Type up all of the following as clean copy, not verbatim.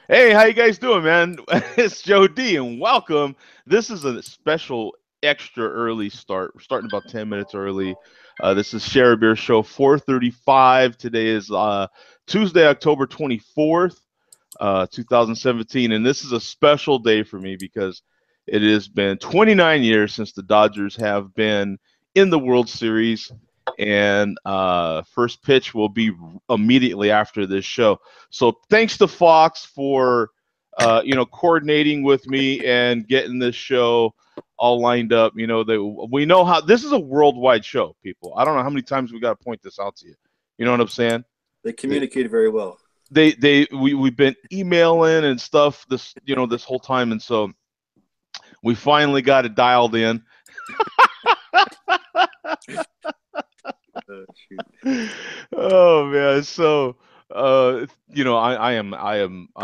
Hey, how you guys doing, man? It's Joe D, and welcome. This is a special, extra early start. We're starting about 10 minutes early. This is Share a Beer Show 435. Today is Tuesday, October 24th, 2017, and this is a special day for me because it has been 29 years since the Dodgers have been in the World Series, and first pitch will be immediately after this show. So thanks to Fox for coordinating with me and getting this show all lined up. We know how this is a worldwide show, people. I don't know how many times we got to point this out to you. You know what I'm saying? They communicated very well. We've been emailing and stuff this whole time, and so we finally got it dialed in. Oh man, so I am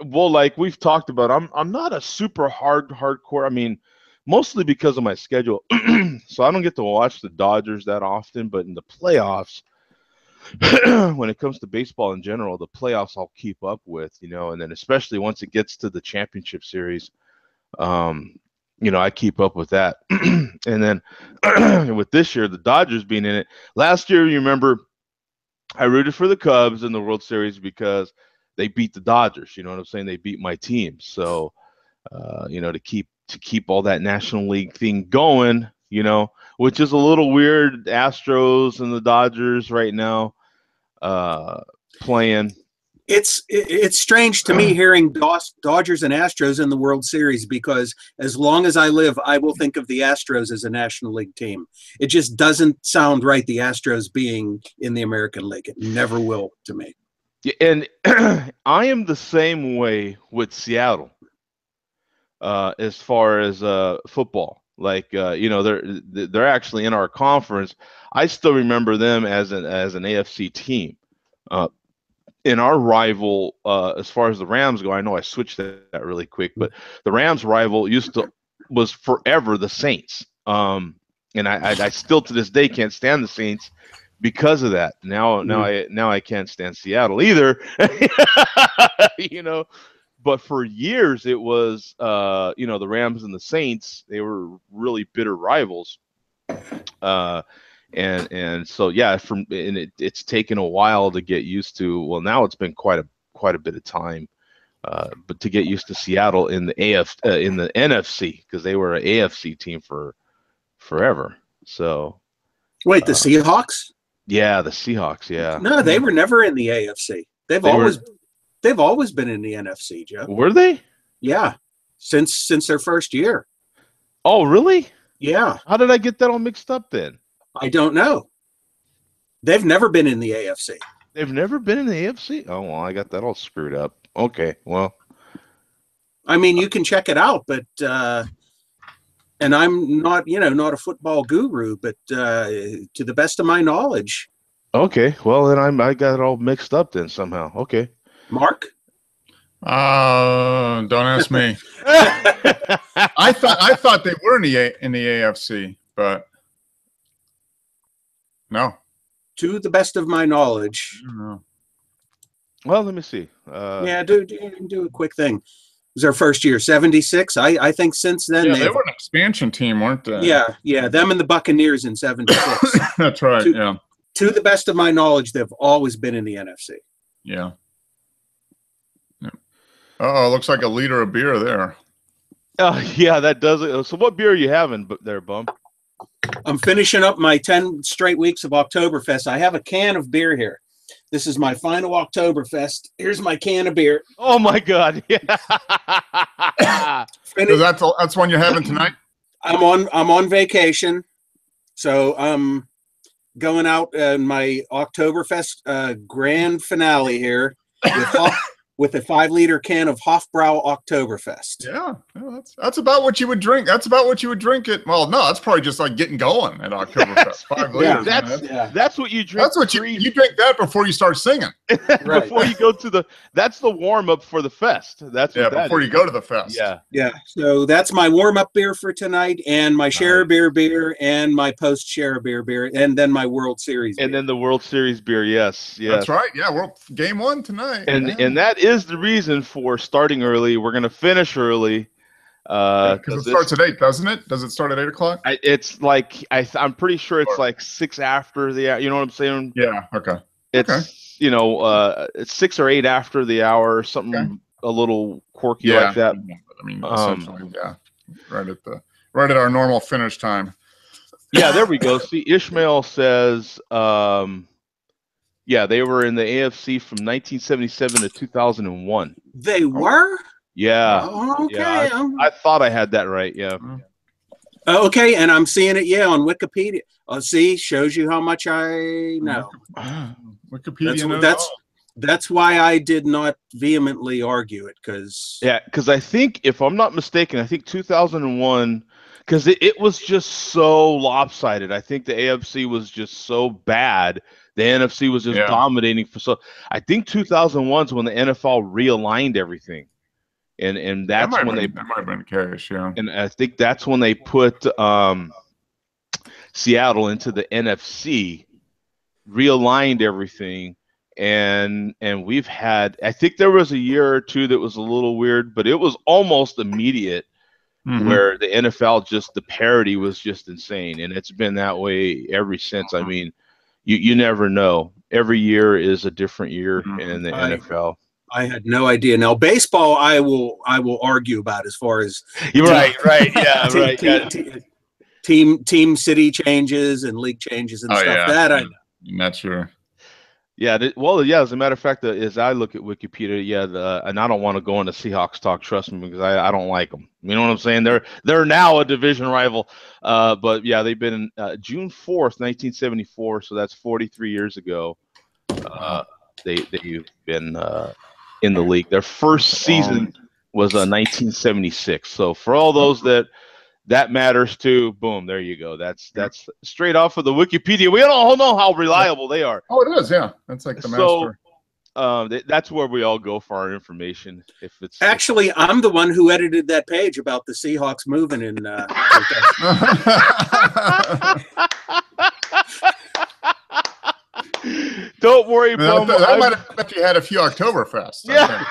well, like we've talked about, I'm not a super hardcore. I mean, mostly because of my schedule. So I don't get to watch the Dodgers that often, but in the playoffs, when it comes to baseball in general, the playoffs I'll keep up with, and then especially once it gets to the championship series, I keep up with that. And then with this year, the Dodgers being in it. Last year, you remember, I rooted for the Cubs in the World Series because they beat the Dodgers. You know what I'm saying? They beat my team. So, to keep all that National League thing going, which is a little weird. Astros and the Dodgers right now playing. It's strange to me hearing Dodgers and Astros in the World Series, because as long as I live, I will think of the Astros as a National League team. It just doesn't sound right, the Astros being in the American League. It never will to me. Yeah, and I am the same way with Seattle as far as football. Like they're actually in our conference. I still remember them as an AFC team. In our rival, as far as the Rams go, I know I switched that really quick, but the Rams rival was forever the Saints. And I still to this day can't stand the Saints because of that. Now I can't stand Seattle either. But for years it was the Rams and the Saints. They were really bitter rivals. And so it's taken a while to get used to. Well, now it's been quite a bit of time, but to get used to Seattle in the in the NFC, because they were an AFC team for forever. So wait, the Seahawks? Yeah, the Seahawks. Yeah. No, they were never in the AFC. They've always been in the NFC, Joe. Were they? Yeah, since their first year. Oh, really? Yeah. How did I get that all mixed up then? I don't know. They've never been in the AFC. They've never been in the AFC? Oh, well, I got that all screwed up. Okay, well. I mean, you can check it out, but and I'm not a football guru, but to the best of my knowledge. Okay, well then I got it all mixed up then somehow. Okay. Mark? Don't ask me. I thought they were in the AFC, but no. To the best of my knowledge. I don't know. Well, let me see. Do a quick thing. It was their first year, 76. I think since then they were an expansion team, weren't they? Yeah. Them and the Buccaneers in 76. That's right. To the best of my knowledge, they've always been in the NFC. Yeah. Oh, looks like a liter of beer there. Yeah, that does it. So what beer are you having there, Bum? I'm finishing up my 10 straight weeks of Oktoberfest. I have a can of beer here. This is my final Oktoberfest. Here's my can of beer. Oh my God! Yeah. So that's one you're having tonight. I'm on vacation, so I'm going out in my Oktoberfest grand finale here with a 5-liter can of Hofbrau Oktoberfest. Yeah, that's about what you would drink. That's about what you would drink it. Well, no, that's probably just like getting going at Oktoberfest. 5 liters. That's what you drink. That's what you drink that before you start singing. Right. Before you go to that's the warm up for the fest. That's what before you go to the fest. Yeah. So that's my warm up beer for tonight, and my Share a beer, and my post Share a beer, and then my World Series. And then the World Series beer. Yes. That's right. Yeah, game 1 tonight. And that is the reason for starting early. We're gonna finish early. Because it starts at 8, doesn't it? Does it start at 8 o'clock? It's like I'm pretty sure it's like 6 after the. You know what I'm saying? Yeah. Okay. It's it's 6 or 8 after the hour, something a little quirky like that. I mean, essentially, right at our normal finish time. Yeah, there we go. See, Ishmael says, they were in the AFC from 1977 to 2001. They were? Yeah. Oh, okay. Yeah, I thought I had that right. Yeah. Okay, and I'm seeing it, on Wikipedia. See, shows you how much I know. Wikipedia. That's why I did not vehemently argue it, because I think, if I'm not mistaken, I think 2001, because it was just so lopsided. I think the AFC was just so bad. The NFC was just dominating I think 2001 is when the NFL realigned everything. And that's when that might have been the case, yeah. And I think that's when they put Seattle into the NFC, realigned everything, and we've had, I think there was a year or two that was a little weird, but it was almost immediate where the NFL the parity was just insane, and it's been that way ever since. I mean, you never know. Every year is a different year in the NFL. I had no idea. Now, baseball, I will argue about as far as you're right, yeah, right. Team city changes and league changes and stuff. Yeah. That I know. Not sure. Yeah, as a matter of fact, as I look at Wikipedia, and I don't want to go into Seahawks talk, trust me, because I don't like them. You know what I'm saying? They're now a division rival, but yeah, they've been June 4th, 1974, so that's 43 years ago. They've been in the league. Their first season was 1976. So for all those that matters too, boom, there you go. That's straight off of the Wikipedia. We don't know how reliable they are. Oh, it is, yeah. That's like the master. That's where we all go for our information. If it's actually, I'm the one who edited that page about the Seahawks moving in. Don't worry, Bum. I might have bet you had a few Oktoberfests. Yeah.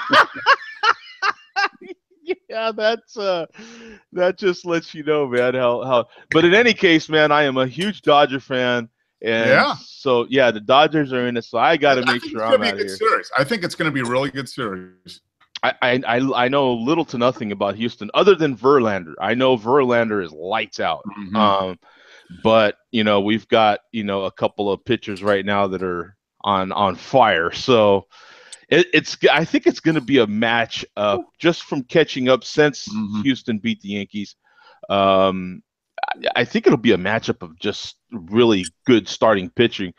Yeah, that just lets you know, man, how. But in any case, man, I am a huge Dodger fan, and so the Dodgers are in it. So I got to make sure I'm out of here. Series. I think it's going to be a really good series. I know little to nothing about Houston other than Verlander. I know Verlander is lights out. But we've got a couple of pitchers right now that are on fire. So I think it's going to be a match just from catching up since Houston beat the Yankees. I think it'll be a matchup of just really good starting pitching,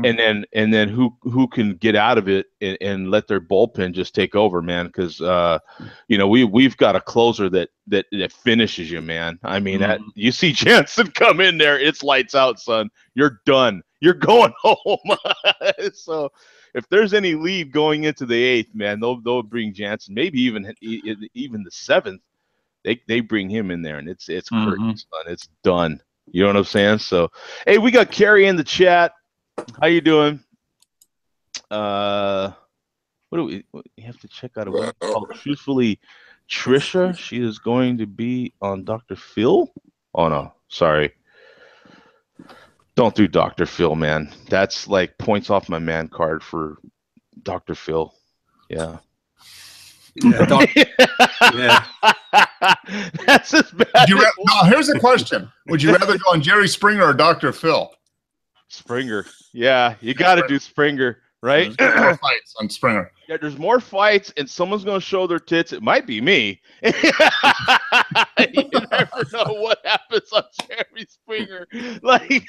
and then who can get out of it and let their bullpen just take over, man. Because we've got a closer that finishes you, man. I mean, that you see Jansen come in there, it's lights out, son. You're done. You're going home. So if there's any lead going into the 8th, man, they'll bring Jansen. Maybe even the 7th. They bring him in there, and it's curtains, son. It's done. You know what I'm saying? So, hey, we got Carrie in the chat. How you doing? What do we have to check out? Truthfully, Trisha, she is going to be on Dr. Phil. Oh no, sorry. Don't do Dr. Phil, man. That's like points off my man card for Dr. Phil. Yeah. Yeah. That's as bad. Now, here's a question: would you rather go on Jerry Springer or Dr. Phil? Springer. Yeah, you got to do Springer, right? There's more fights on Springer. Yeah, there's more fights, and someone's going to show their tits. It might be me. You never know what happens on Jerry Springer. Like,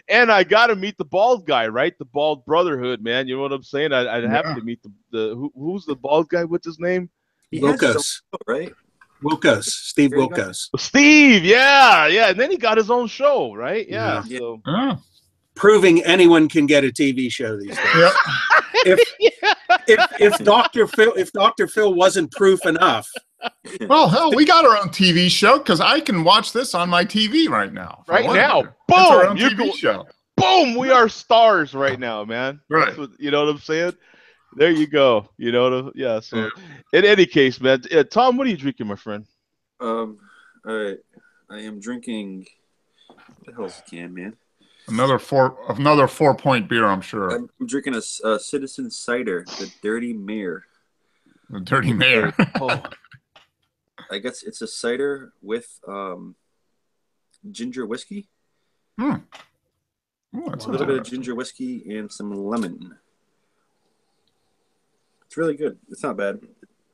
and I got to meet the bald guy, right? The bald brotherhood, man. You know what I'm saying? I'd have to meet who's the bald guy? What's his name? Wilkos, right? Wilkos, Steve Wilkos. Steve, yeah. And then he got his own show, right? Yeah. So. Proving anyone can get a TV show these days. If Dr. Phil wasn't proof enough. Well, hell, we got our own TV show because I can watch this on my TV right now. Right now, boom! That's our own TV show. Boom! We are stars right now, man. Right. You know what I'm saying? There you go. You know, yeah. So, in any case, man, Tom, what are you drinking, my friend? All right. I am drinking. What the hell's the can, man? Another 4-point beer, I'm sure. I'm drinking a Citizen Cider, the Dirty Mare. The Dirty Mare. Oh, I guess it's a cider with ginger whiskey. Hmm. Ooh, A little bit of ginger whiskey and some lemon. It's really good. It's not bad.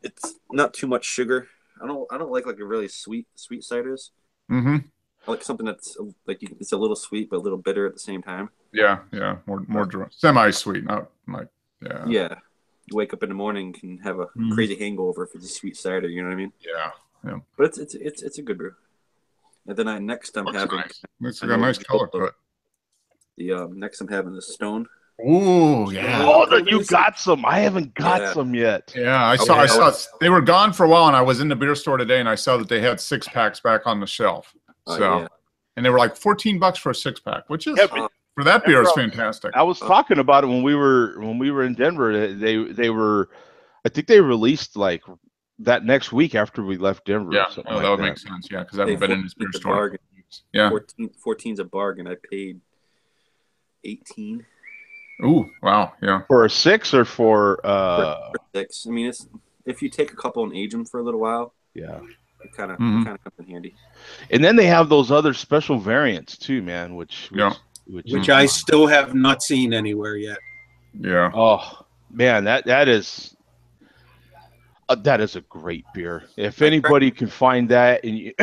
It's not too much sugar. I don't like a really sweet ciders. Mm-hmm. I like something that's it's a little sweet but a little bitter at the same time. Yeah. More semi-sweet, not like Yeah. You wake up in the morning and have a crazy hangover if it's a sweet cider. You know what I mean? Yeah. But it's a good brew. And then next I'm having. Nice. It's got a nice color to it. The next I'm having the Stone. Ooh, yeah. Oh, you got some. I haven't got some yet. Yeah, I saw. They were gone for a while, and I was in the beer store today, and I saw that they had 6-packs back on the shelf. So, and they were like $14 for a 6-pack, which is for that beer is fantastic. I was talking about it when we were in Denver. They were, I think they released like that next week after we left Denver. Yeah, that would make sense. Yeah, because I haven't been in this beer store. Bargain. Yeah, 14's a bargain. I paid 18. Ooh, wow, yeah. For a 6 or for 6. I mean, it's if you take a couple and age them for a little while. Yeah. It kind of comes in handy. And then they have those other special variants too, man, which I still have not seen anywhere yet. Yeah. Oh man, that is a great beer. If anybody can find that, and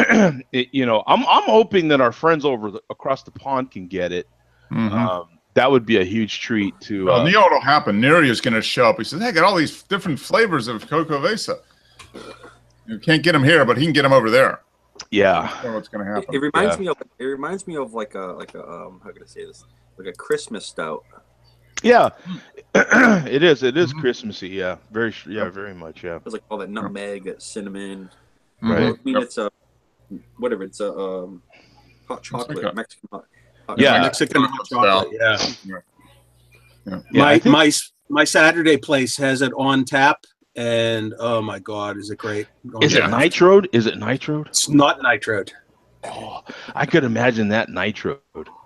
I'm hoping that our friends across the pond can get it. Mm-hmm. That would be a huge treat to. Well, you know what'll happen? Neri is going to show up. He says, "Hey, I got all these different flavors of Coco Vesa. You can't get them here, but he can get them over there." Yeah. What's going to happen? It reminds me of like a how can I say this? Like a Christmas stout. Yeah, it is Christmassy. Yeah, very much. Yeah. It's like all that nutmeg, that cinnamon. Right. Well, I mean, it's a whatever. It's a hot chocolate, like Mexican hot. Mexican hot chocolate. Yeah. My Saturday place has it on tap, and oh my God, is it great? Is it nitroed? Is it nitroed? It's not nitroed. Oh, I could imagine that nitroed,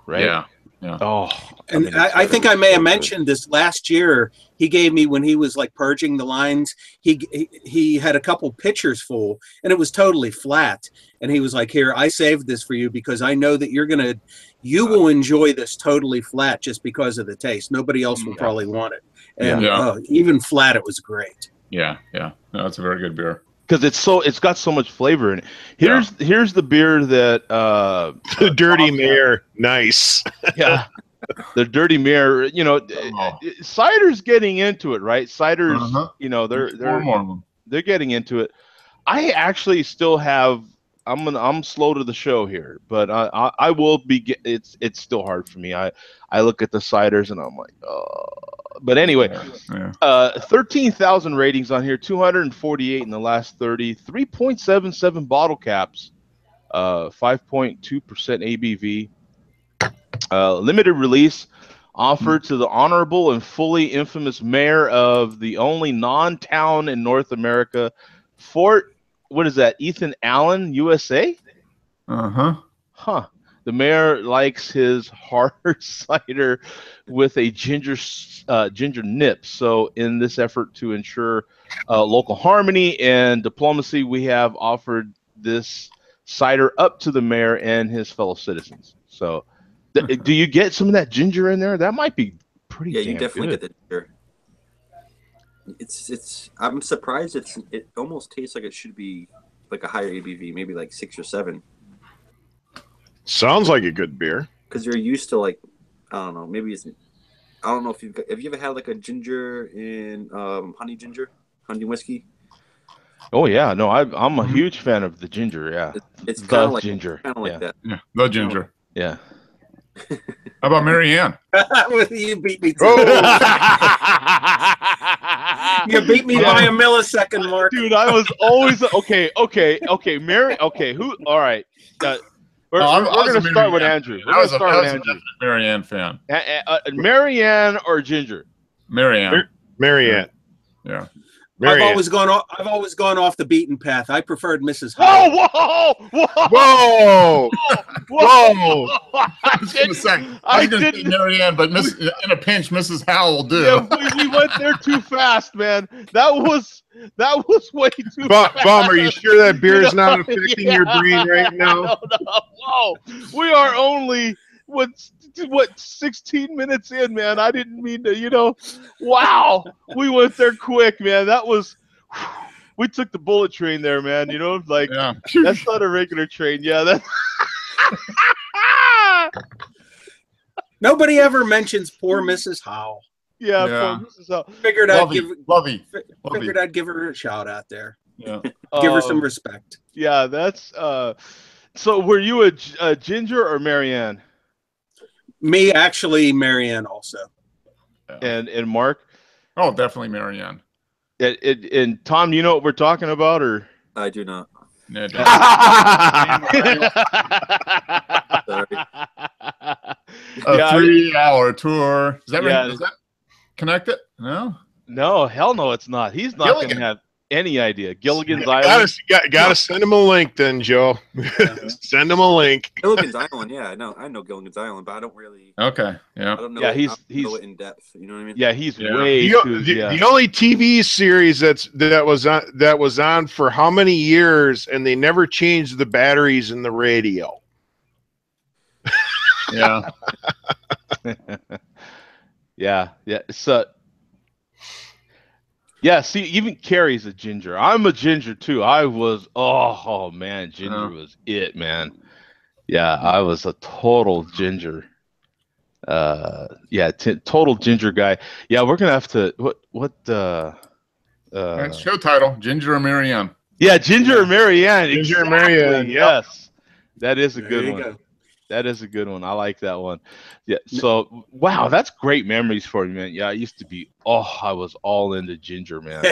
right? Yeah. Oh, and I think I may have mentioned this last year. He gave me, when he was like purging the lines, he had a couple pitchers full, and it was totally flat. And he was like, "Here, I saved this for you because I know that you will enjoy this totally flat just because of the taste. Nobody else will probably want it." And even flat, it was great. Yeah. No, that's a very good beer. Because it's got so much flavor in it. Here's the beer that the Dirty Mare. Nice. Yeah. The Dirty Mare, cider's getting into it, right? Cider's, they're getting into it. I actually still have. I'm slow to the show here, but I will be. It's still hard for me. I look at the ciders and I'm like, oh. But anyway, 13,000 ratings on here, 248 in the last 30, 3.77 bottle caps, 5.2% ABV. Limited release offered to the honorable and fully infamous mayor of the only non-town in North America, Fort, what is that, Ethan Allen, USA? Huh. The mayor likes his hard cider with a ginger nip. So in this effort to ensure local harmony and diplomacy, we have offered this cider up to the mayor and his fellow citizens. So do you get some of that ginger in there? That might be pretty damn you definitely good. get the ginger. It's I'm surprised it almost tastes like it should be like a higher ABV, maybe like 6 or 7. Sounds like a good beer. Because you're used to like, I don't know, maybe it's, I don't know if have you ever had like a ginger and honey whiskey? Oh yeah, no, I'm a huge fan of the ginger. Yeah, it's kind of like ginger, kind of like that. Yeah, the ginger. Yeah. How about Marianne? You beat me. You beat me by a millisecond, Mark. Dude, I was always okay. Mary. Okay, who? All right. We're going to start with Andrew. I was a Marianne fan. Marianne or Ginger? Marianne. Marianne. Yeah. I've always gone off the beaten path. I preferred Mrs. Howell. Whoa! Whoa! Whoa! I was going to say Marianne, but in a pinch, Mrs. Howell will do. Yeah, we went there too fast, man. That was way too fast. Bum, are you sure that beer is not affecting your brain right now? No. Whoa, we are only what 16 minutes in, man. I didn't mean to, wow. We went there quick, man. That was. We took the bullet train there, man. That's not a regular train. Yeah, that. Nobody ever mentions poor Mrs. Howell. Yeah. Poor Mrs. Howell. Figured Lovey. I'd give her a shout out there. Yeah. Give her some respect. Yeah, that's. So, were you a Ginger or Marianne? Me, actually, Marianne also. Yeah. And Mark? Oh, definitely Marianne. And Tom, you know what we're talking about, or? I do not. No, a 3-hour tour. Does that connect it? No. No, hell no, it's not. He's not going to have any idea. Gilligan's Island. Gotta send him a link then, Joe. Send him a link. Gilligan's Island, yeah, I know Gilligan's Island, but I don't really. Okay, yeah. I don't know. Yeah, I don't know he's it in depth. You know what I mean? Yeah, he's way too. The only TV series that was on for how many years, and they never changed the batteries in the radio. Yeah. Yeah. So. Yeah, see, even Carrie's a Ginger. I'm a Ginger too. I was, oh man, Ginger was it, man. Yeah, I was a total Ginger. Total Ginger guy. Yeah, we're gonna have to. Show title: Ginger or Marianne. Yeah, Ginger or Marianne. Ginger exactly. or Marianne. Yes, that is a There good you one. go. That is a good one. I like that one. Yeah. So, wow, that's great memories for you, man. Yeah, I used to be. I was all into Ginger, man.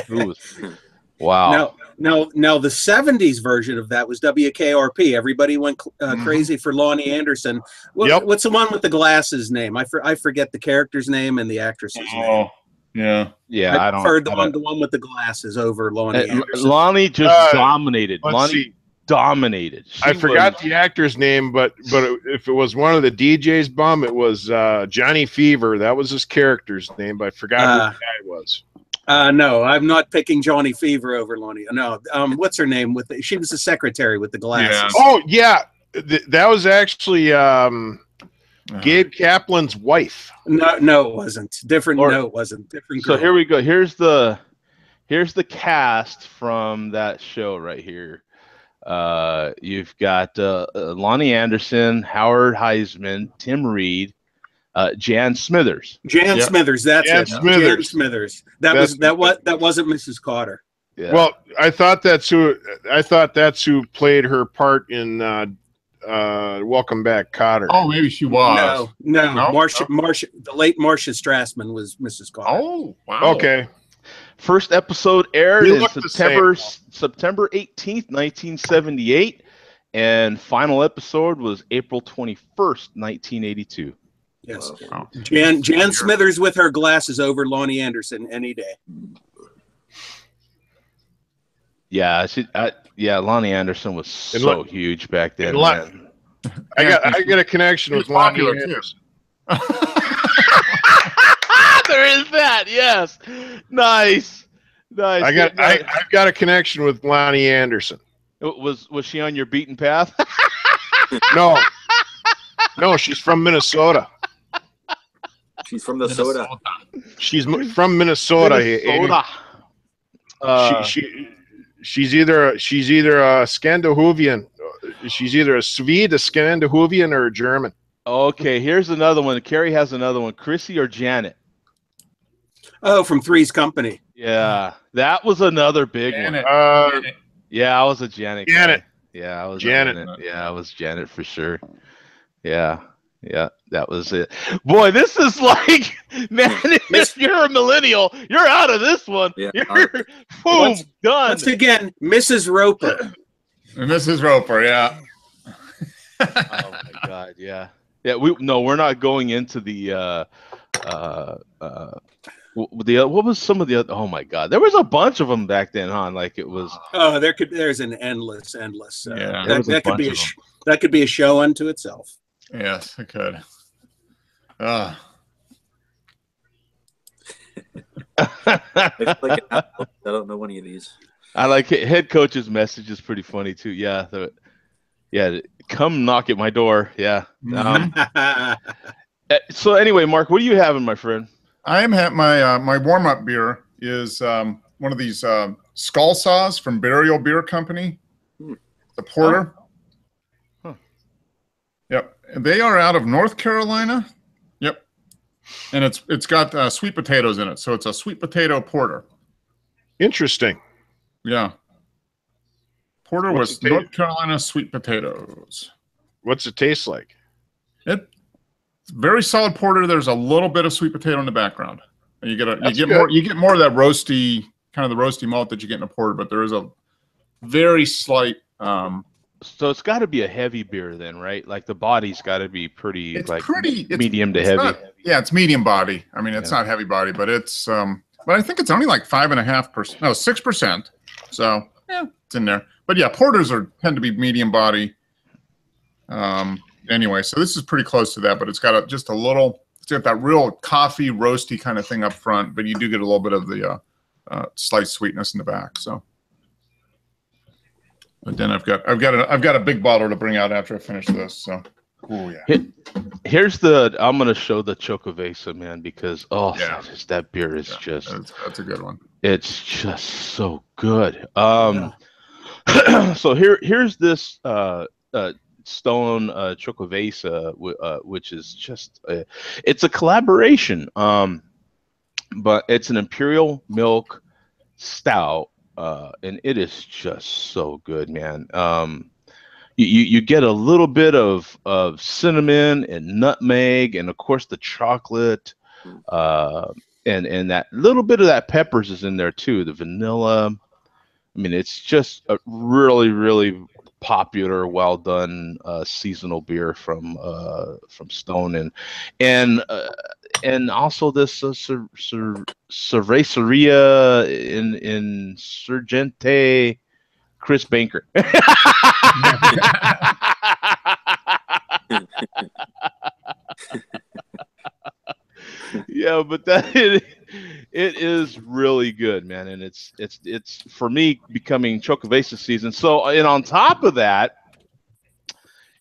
Wow. Now, the '70s version of that was WKRP. Everybody went crazy for Lonnie Anderson. What's the one with the glasses name? I forget the character's name and the actress's name. Yeah. Yeah, I preferred the one with the glasses over Lonnie Anderson. Lonnie just dominated. Lonnie dominated. I forgot the actor's name, but if it was one of the DJs, bum, it was Johnny Fever. That was his character's name, but I forgot who the guy was. No, I'm not picking Johnny Fever over Lonnie. No, what's her name? She was the secretary with the glasses. Yeah. Oh yeah, that was actually Gabe Kaplan's wife. No, it wasn't. No, it wasn't. Different girl. So here we go. Here's the cast from that show right here. You've got Lonnie Anderson, Howard Heisman, Tim Reed, Jan Smithers. Jan Smithers, that's Jan it. Smithers. Jan Smithers. That wasn't Mrs. Carter. Yeah. Well, I thought that's who played her part in Welcome Back, Kotter. Oh, maybe she was. No. Marcia, the late Marcia Strassman was Mrs. Carter. Oh, wow. Okay. First episode aired You in look the September 18th, 1978, and final episode was April 21st, 1982. Yes. Wow. Jan Smithers with her glasses over Lonnie Anderson any day. Yeah, Lonnie Anderson was so huge back then. Man. I got a connection with Lonnie Anderson. There is that. Yes. Nice. I've got a connection with Lonnie Anderson. Was she on your beaten path? No, she's from Minnesota. She's from Minnesota. She's from Minnesota. She's either a Scandinavian. She's either a Swede, a Scandinavian, or a German. Okay, here's another one. Carrie has another one. Chrissy or Janet? Oh, from Three's Company. Yeah, that was another big Janet. one. Yeah, I was a Janet. Janet. Guy. Yeah, I was Janet. Yeah, I was Janet for sure. Yeah, that was it. Boy, this is like, man, if you're a millennial, you're out of this one. Yeah. You're boom, done. Once again, Mrs. Roper. Mrs. Roper, yeah. Oh my God, yeah. We're not going into the What was some of the other? Oh my God, there was a bunch of them back then, huh? Like it was. Oh, there's an endless. Yeah. There was a That could bunch be of them. that could be a show unto itself. Yes, it could. I feel like I don't know any of these. I like it. Head coach's message is pretty funny too. Yeah, yeah. Come knock at my door. Yeah. So anyway, Mark, what are you having, my friend? I am having my warm up beer is one of these Skull Saws from Burial Beer Company. The porter. Huh. Yep, and they are out of North Carolina. Yep, and it's got sweet potatoes in it, so it's a sweet potato porter. Interesting. Yeah. Porter with North Carolina sweet potatoes. What's it taste like? It's very solid porter. There's a little bit of sweet potato in the background. And you get more of that roasty, kind of the roasty malt that you get in a porter, but there is a very slight So it's got to be a heavy beer then, right? Like the body's got to be pretty medium to heavy. It's medium body. I mean, it's not heavy body, but it's but I think it's only like 5.5%. No, 6%. So yeah, it's in there. But yeah, porters tend to be medium body. Anyway, so this is pretty close to that, but it's got just a little. It's got that real coffee roasty kind of thing up front, but you do get a little bit of the slight sweetness in the back. So, but then I've got a big bottle to bring out after I finish this. So, oh yeah. Here's I'm gonna show the Chocovesa, man, because that beer is that's a good one. It's just so good. So here's this Stone Chocovesa, which is just it's a collaboration, but it's an imperial milk stout, and it is just so good, man. You get a little bit of cinnamon and nutmeg, and of course the chocolate, and that little bit of that peppers is in there too. The vanilla. I mean, it's just a really, really popular, well done seasonal beer from Stone, and also this cerveceria in Sergente Chris Banker. Yeah, but it is really good, man, and it's for me becoming Chocovesa season. So, and on top of that,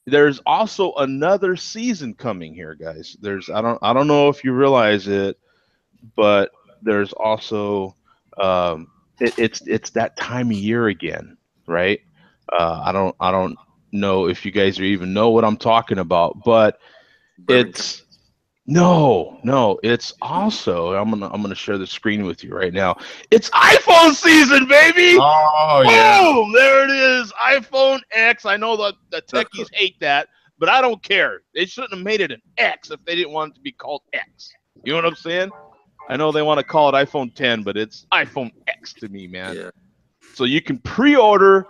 there's also another season coming here, guys. I don't know if you realize it, but there's also it's that time of year again, right? I don't know if you guys even know what I'm talking about, but it's. No, it's also I'm gonna share the screen with you right now. It's iPhone season, baby! Oh Boom! There it is, iPhone X. I know the techies hate that, but I don't care. They shouldn't have made it an X if they didn't want it to be called X. You know what I'm saying? I know they want to call it iPhone 10, but it's iPhone X to me, man. Yeah. So you can pre-order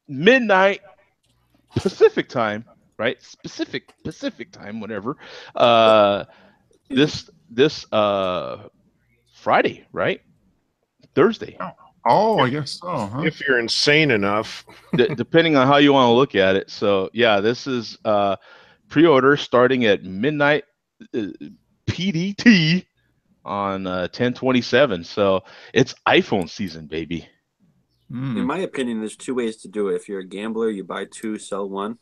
midnight Pacific time. Right, Pacific time, whatever. This Friday, right? Thursday. Oh, I guess so. Huh? If you're insane enough, depending on how you want to look at it. So yeah, this is pre-order starting at midnight PDT on 10/27. So it's iPhone season, baby. In my opinion, there's two ways to do it. If you're a gambler, you buy two, sell one.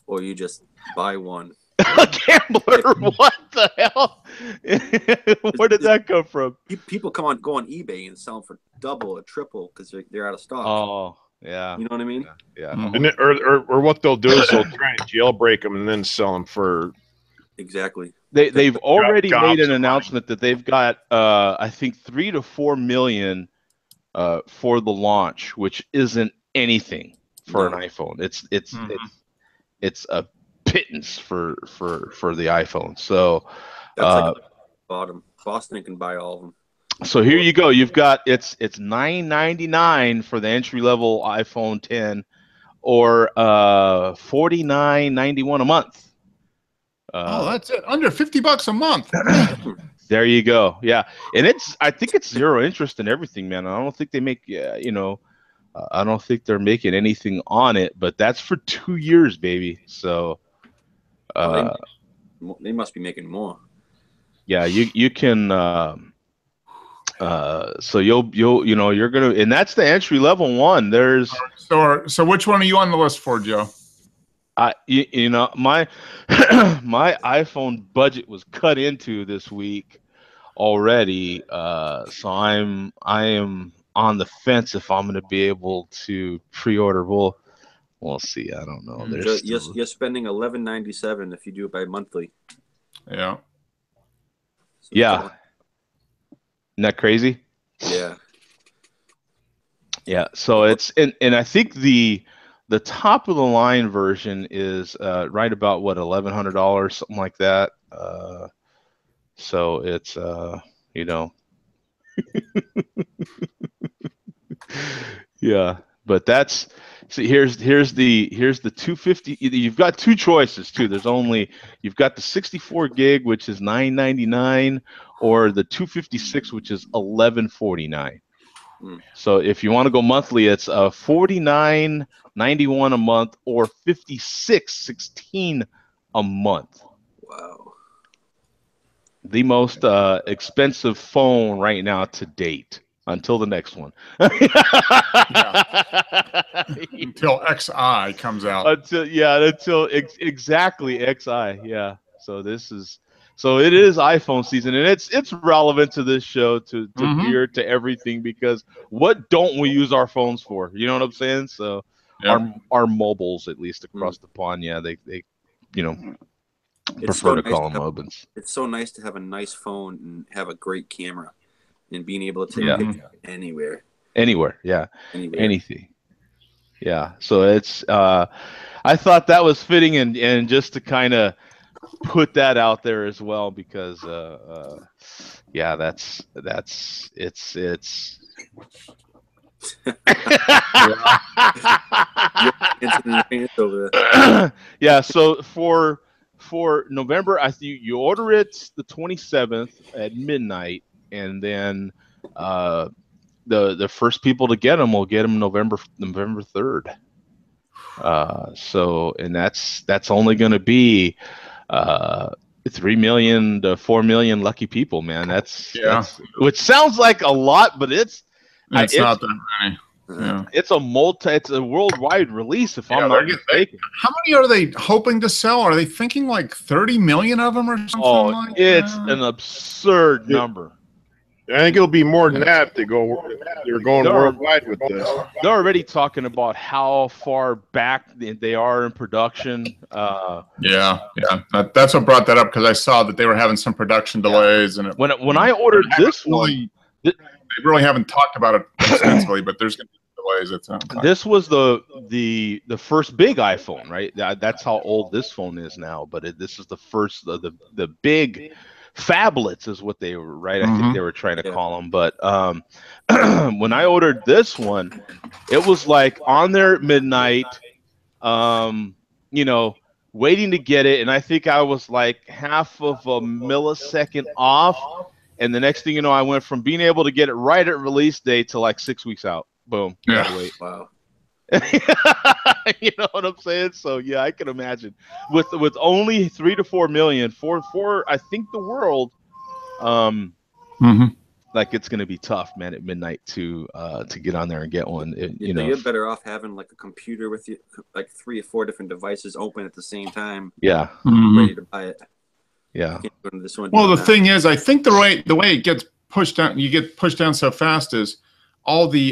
Or you just buy one. A gambler? What the hell? Where did that come from? People go on eBay and sell them for double or triple because they're out of stock. Oh, yeah. You know what I mean? Yeah. And or what they'll do is they'll try and jailbreak them and then sell them for. Exactly. They've already made an announcement that they've got I think 3 to 4 million for the launch, which isn't anything for an iPhone. It's a pittance for the iPhone. So that's like bottom. Boston can buy all of them. So here you go. You've got it's $9.99 for the entry level iPhone 10, or $49.91 a month. That's it. Under $50 a month. There you go. Yeah, and I think it's zero interest in everything, man. I don't think they make, I don't think they're making anything on it, but that's for 2 years, baby. So, they must be making more. yeah, you can. So you're gonna, and that's the entry level one. There's so which one are you on the list for, Joe? My my iPhone budget was cut into this week already. So I am on the fence if I'm gonna be able to pre-order. We'll see. I don't know. You're spending $11.97 if you do it by monthly. Yeah. So yeah. Isn't that crazy? Yeah. Yeah. So it's and I think the top of the line version is right about what, $1,100, something like that. So it's yeah. But that's, see, here's the 250. You've got two choices too. You've got the 64 gig, which is $999, or the 256, which is $1,149. So if you want to go monthly, it's $49.91 a month, or $56.16 a month. Wow. The most expensive phone right now to date, until the next one. Until XI comes out. Until exactly XI. Yeah. So it is iPhone season, and it's relevant to this show, to gear, to everything, because what don't we use our phones for? You know what I'm saying? So our mobiles, at least across the pond, they prefer to call them mobiles. It's so nice to have a nice phone and have a great camera and being able to take a picture anywhere. Yeah. Anything. Yeah. So it's I thought that was fitting, and just to kind of put that out there as well, because that's it's yeah. So for November, I think you order it the 27th at midnight, and then the first people to get them will get them November 3rd. So, and that's only going to be 3 million to 4 million lucky people, man. That's which sounds like a lot, but it's not that many. Yeah. It's a worldwide release, if I'm not mistaken. How many are they hoping to sell? Are they thinking like 30 million of them or something it's an absurd number. I think it'll be more than that. They're going worldwide with this. They're already talking about how far back they are in production. That's what brought that up, because I saw that they were having some production delays, and when I ordered this one, they really haven't talked about it extensively, but there's going to be delays. It sounds like. This was the first big iPhone, right? That's how old this phone is now. But this is the first the big phablets is what they were, right? I think they were trying to call them. But when I ordered this one, it was like on there at midnight, waiting to get it, and I think I was like half of a millisecond off. And the next thing you know, I went from being able to get it right at release date to like 6 weeks out. Boom. Yeah. Wait. Wow. You know what I'm saying? So yeah, I can imagine with only 3 to 4 million for I think the world, like it's gonna be tough, man, at midnight to get on there and get one. You're better off having like a computer with you, like 3 or 4 different devices open at the same time. Yeah. Ready to buy it. Yeah. Well, the thing is, I think the way it gets pushed down, you get pushed down so fast, is all the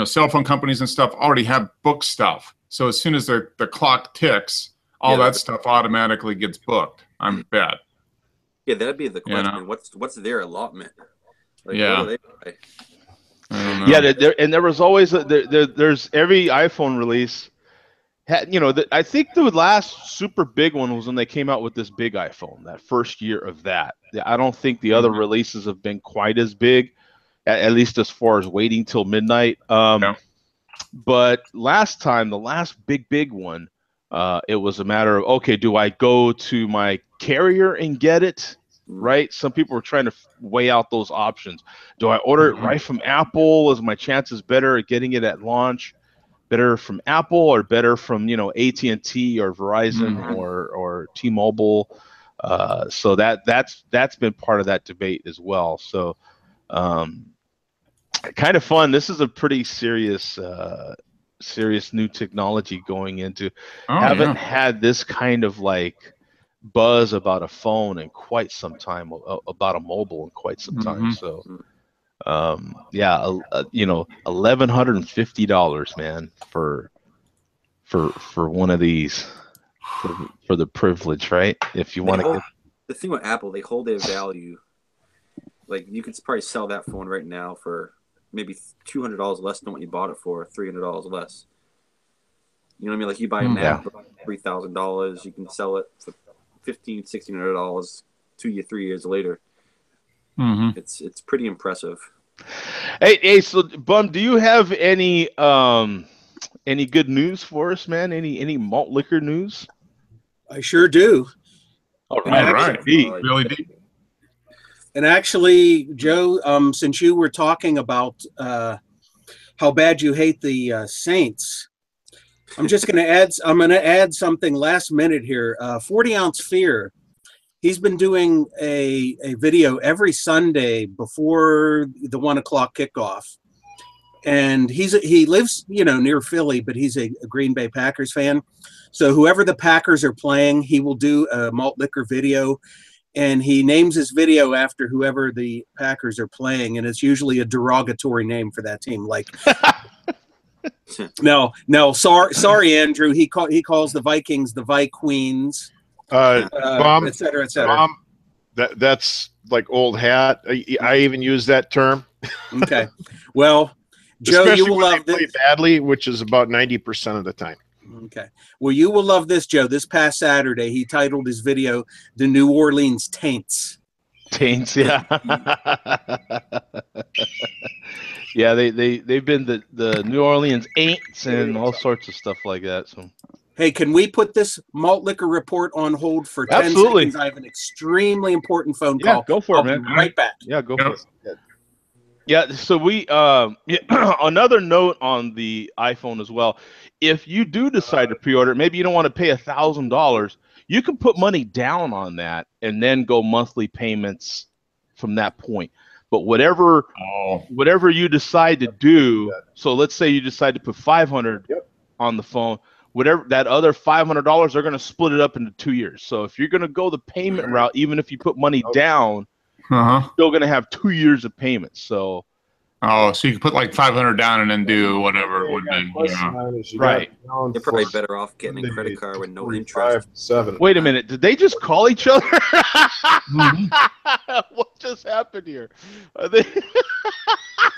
cell phone companies and stuff already have book stuff. So as soon as the clock ticks, all that stuff automatically gets booked. I bet. Yeah, that'd be the question. What's their allotment? Like, yeah. What do they buy? I don't know. Yeah, there was always there's every iPhone release. I think the last super big one was when they came out with this big iPhone, that first year of that. I don't think the other releases have been quite as big, at least as far as waiting till midnight. But last time, the last big one, It was a matter of, okay, do I go to my carrier and get it? Right? Some people were trying to weigh out those options. Do I order it right from Apple? Is my chances better at getting it at launch? Better from Apple or better from, you know, AT&T or Verizon or T-Mobile? So that's been part of that debate as well. So kind of fun. This is a pretty serious new technology going into. Haven't had this kind of like buzz about a phone in quite some time, about a mobile in quite some time. So you know, $1,150, man, for one of these, for the privilege, right? If you want to get the thing with Apple, they hold their value. Like, you could probably sell that phone right now for maybe $200 less than what you bought it for, $300 less. You know what I mean? Like, you buy a Mac for $3,000, you can sell it for $1,500, $1,600 2 years, 3 years later. It's pretty impressive. Hey, so Bum, do you have any good news for us, man? Any malt liquor news? I sure do. All right. Really deep. And actually, Joe, since you were talking about how bad you hate the Saints, I'm just going to add. I'm going to add something last minute here. 40 Ounce Fear. He's been doing a video every Sunday before the 1 o'clock kickoff, and he lives, you know, near Philly, but he's a Green Bay Packers fan. So whoever the Packers are playing, he will do a malt liquor video, and he names his video after whoever the Packers are playing, and it's usually a derogatory name for that team, like. No, sorry, Andrew. He calls the Vikings the Vikings. Bomb, et cetera, et cetera. Bomb, that's like old hat. I even use that term. Okay. Well, Joe, especially you will when love they play this. badly, which is about 90% of the time. Okay. Well, you will love this, Joe. This past Saturday, he titled his video "The New Orleans Taints." Taints, yeah. Yeah, they've been the New Orleans Aints and all sorts of stuff like that. So. Hey, can we put this malt liquor report on hold for 10 seconds? I have an extremely important phone call. Go for it, man. Be right back. Yeah, go for it. Yeah, so we another note on the iPhone as well. If you do decide to pre-order, maybe you don't want to pay $1,000, you can put money down on that and then go monthly payments from that point. But whatever you decide to do, so let's say you decide to put $500 on the phone. Whatever that other $500, they're going to split it up into 2 years. So if you're going to go the payment route, even if you put money down, you're still going to have 2 years of payments. So, so you can put like $500 down and then do whatever it would be. Right. You're probably better off getting a credit card with no interest. Wait a minute. Did they just call each other? What just happened here? Are they?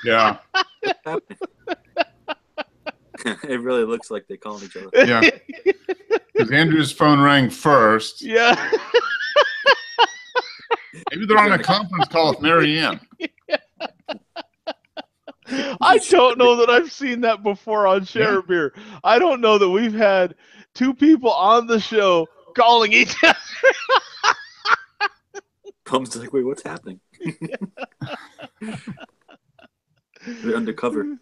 Yeah. It really looks like they called each other. Yeah. Because Andrew's phone rang first. Yeah. Maybe they're on a conference call with Mary Ann. I don't know that I've seen that before on Share Beer. I don't know that we've had two people on the show calling each other. Pum's like, wait, what's happening? They're undercover.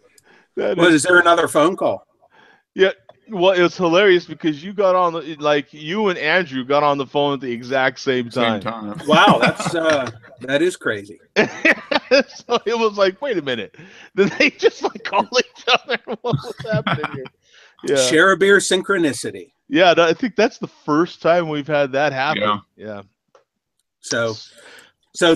Is there another phone call? Yeah. Well, it was hilarious because you got on you and Andrew got on the phone at the exact same time. Wow, that is crazy. So it was like, wait a minute, did they just call each other? What was happening here? Yeah. Share a beer synchronicity. Yeah, I think that's the first time we've had that happen. Yeah. So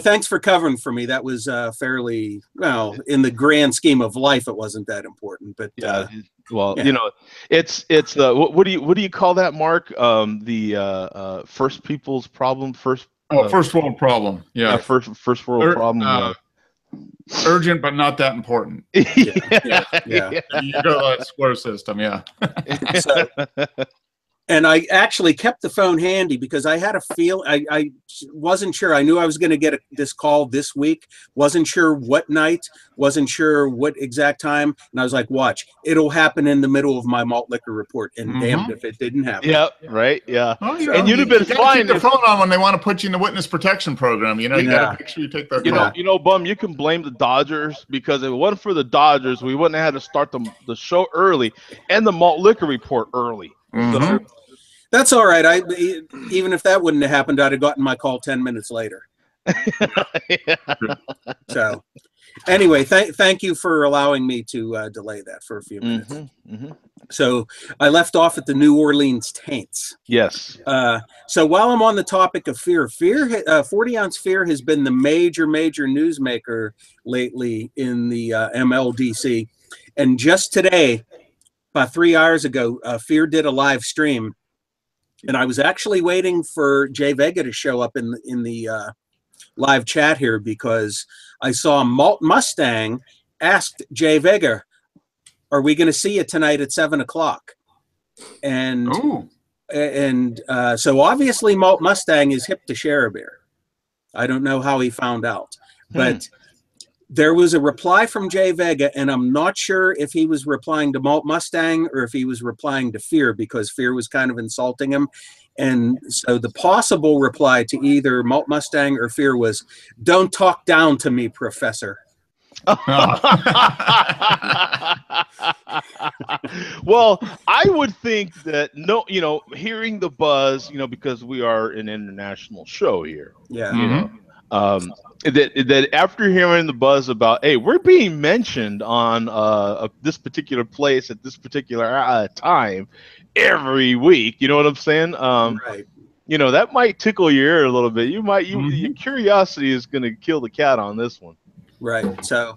thanks for covering for me. That was fairly, well, in the grand scheme of life, it wasn't that important. But you know, it's what do you call that, Mark? The first people's problem, first world problem. Yeah, first world problem. Urgent, but not that important. Yeah. You go to that square system. Yeah. And I actually kept the phone handy because I had a feel. I wasn't sure. I knew I was going to get this call this week. Wasn't sure what night. Wasn't sure what exact time. And I was like, watch, it'll happen in the middle of my malt liquor report. And damned if it didn't happen. Yep. Right. Yeah. Well, And you'd have been fine. Keep the phone on when they want to put you in the witness protection program. You know, you got to make sure you take that call. You know, Bum, you can blame the Dodgers, because if it wasn't for the Dodgers, we wouldn't have had to start the show early and the malt liquor report early. So, that's all right. Even if that wouldn't have happened, I'd have gotten my call 10 minutes later. So anyway, thank you for allowing me to delay that for a few minutes. So I left off at the New Orleans Taints. Yes. So while I'm on the topic of fear, 40-ounce fear has been the major newsmaker lately in the MLDC. And just today, about 3 hours ago, Fear did a live stream. And I was actually waiting for Jay Vega to show up in the live chat here, because I saw Malt Mustang asked Jay Vega, "Are we going to see you tonight at 7 o'clock?" And so obviously Malt Mustang is hip to share beer. I don't know how he found out, but there was a reply from Jay Vega, and I'm not sure if he was replying to Malt Mustang or if he was replying to Fear, because Fear was kind of insulting him. And so the possible reply to either Malt Mustang or Fear was, "Don't talk down to me, Professor." Well, I would think that hearing the buzz, because we are an international show here. Yeah. That after hearing the buzz about, hey, we're being mentioned on this particular place at this particular time every week, you know what I'm saying? Right. That might tickle your ear a little bit. Your curiosity is going to kill the cat on this one. Right. So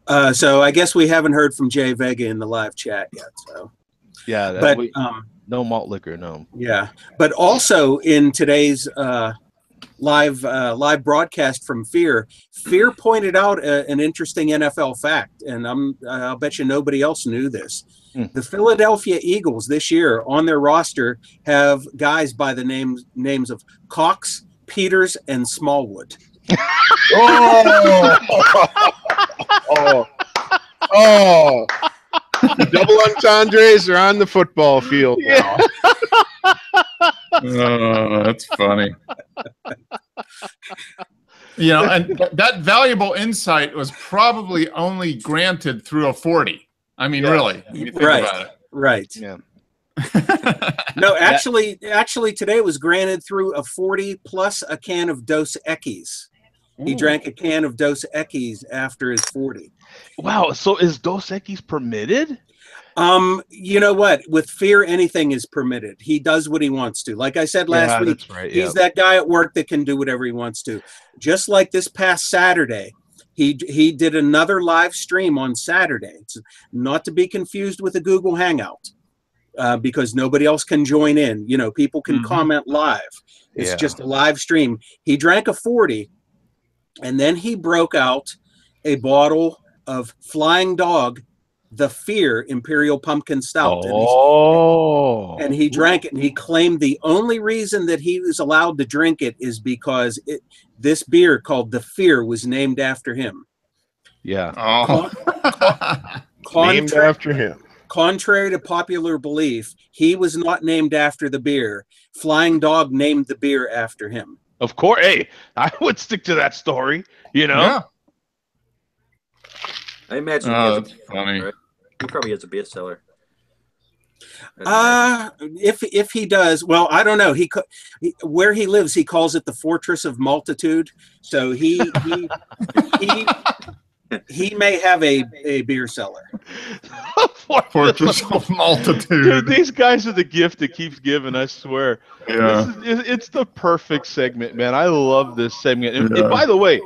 I guess we haven't heard from Jay Vega in the live chat yet. So yeah, no malt liquor, no. Yeah, but also in today's live broadcast from Fear pointed out an interesting NFL fact, and I'll bet you nobody else knew this. The Philadelphia Eagles this year on their roster have guys by the names of Cox, Peters, and Smallwood. The double entendres are on the football field now. That's funny. And that valuable insight was probably only granted through a 40. I mean, really, when you think about it. Right. Yeah. No, actually, today it was granted through a 40 plus a can of Dos Equis. He drank a can of Dos Equis after his 40. Wow. So is Dos Equis permitted? You know what? With Fear, anything is permitted. He does what he wants to. Like I said last week, that's right. He's that guy at work that can do whatever he wants to. Just like this past Saturday, he did another live stream on Saturday. It's not to be confused with a Google Hangout, because nobody else can join in. People can comment live. It's just a live stream. He drank a 40, and then he broke out a bottle of Flying Dog, the Fear Imperial Pumpkin Stout. And he drank it, and he claimed the only reason that he was allowed to drink it is because this beer called the Fear was named after him. Yeah. Named after him. Contrary to popular belief, he was not named after the beer. Flying Dog named the beer after him. Of course. Hey, I would stick to that story, Yeah. I imagine that's funny. Right? He probably has a bestseller. If he does, well, I don't know. Where he lives, he calls it the Fortress of Multitude. So he may have a beer cellar. Fortress of Multitude. Dude, these guys are the gift that keeps giving, I swear. Yeah. It's the perfect segment, man. I love this segment. And by the way,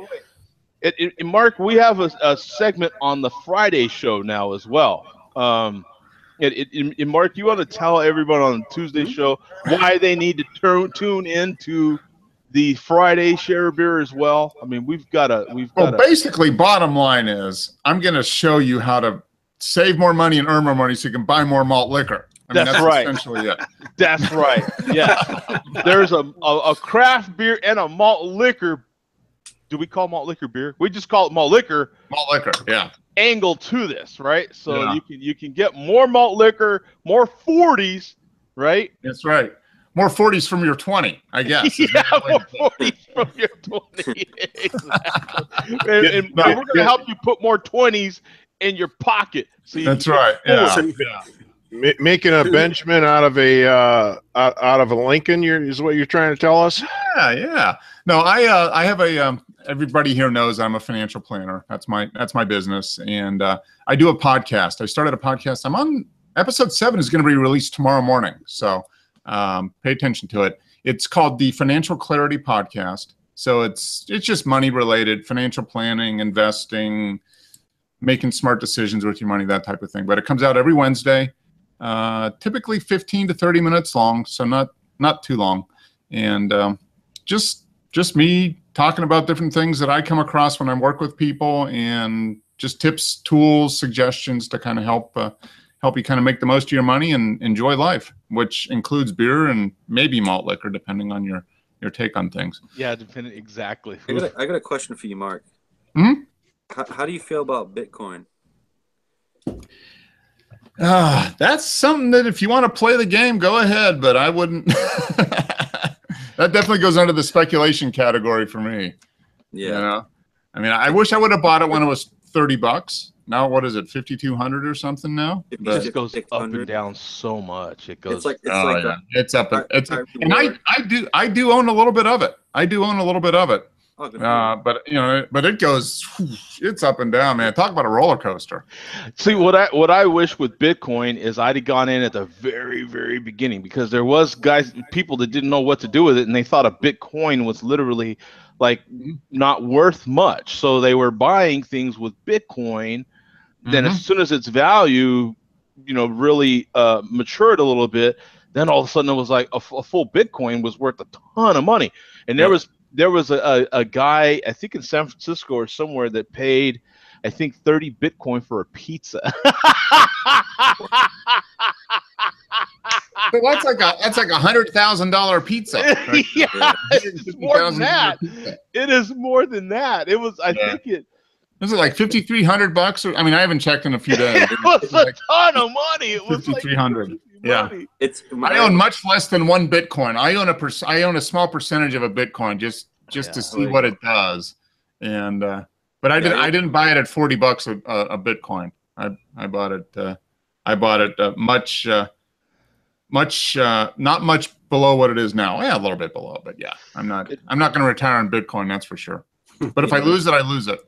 Mark, we have a segment on the Friday show now as well. Mark, you want to tell everyone on the Tuesday show why they need to tune into the Friday Share Beer as well? I mean, basically, bottom line is I'm going to show you how to save more money and earn more money so you can buy more malt liquor. I mean, That's right. essentially it. That's right. Yes. There's a craft beer and a malt liquor. Do we call malt liquor beer? We just call it malt liquor. Malt liquor, yeah. Angle to this, right? So Yeah. you can get more malt liquor, more 40s, right? That's right. More 40s from your 20, I guess. Yeah, more 40s from your 20. Exactly. And we're going to help you put more 20s in your pocket. So you That's can right. Yeah. Making a Benjamin out of a Lincoln is what you're trying to tell us? Yeah. No, I have a everybody here knows I'm a financial planner. That's my business, and I do a podcast. I started a podcast. I'm on episode 7 is going to be released tomorrow morning, so pay attention to it. It's called the Financial Clarity Podcast. So it's just money related, financial planning, investing, making smart decisions with your money, that type of thing. But it comes out every Wednesday. Typically 15 to 30 minutes long, so not too long, and just me talking about different things that I come across when I work with people, and just tips, tools, suggestions to kind of help you kind of make the most of your money and enjoy life, which includes beer and maybe malt liquor, depending on your take on things. Yeah, depending exactly. I got a question for you, Mark. Hmm? How do you feel about Bitcoin? That's something that if you want to play the game, go ahead, but I wouldn't. That definitely goes under the speculation category for me. Yeah. You know? I mean, I wish I would have bought it when it was $30. Now, what is it, 5,200 or something now? It just goes up and down so much. It goes. It's up. And I do own a little bit of it. But but it goes, it's up and down, man. Talk about a roller coaster. See, what I wish with Bitcoin is I'd have gone in at the very, very beginning, because there was people that didn't know what to do with it, and they thought a Bitcoin was literally like not worth much. So they were buying things with Bitcoin. Then as soon as its value, really matured a little bit, then all of a sudden it was like a full Bitcoin was worth a ton of money. And there was a guy, I think in San Francisco or somewhere, that paid, I think, 30 Bitcoin for a pizza. So that's like $100,000 pizza. Right? Yeah, it's more than that. It is more than that. It was, I think it. Was it like $5,300? I mean, I haven't checked in a few days. It was a ton of money. It was $5,300. Yeah, I own much less than one Bitcoin. I own a small percentage of a Bitcoin just to see what it does. And but I didn't buy it at $40 a Bitcoin. I bought it not much below what it is now. Yeah, a little bit below, but yeah, I'm not going to retire on Bitcoin, that's for sure. But if I lose it, I lose it.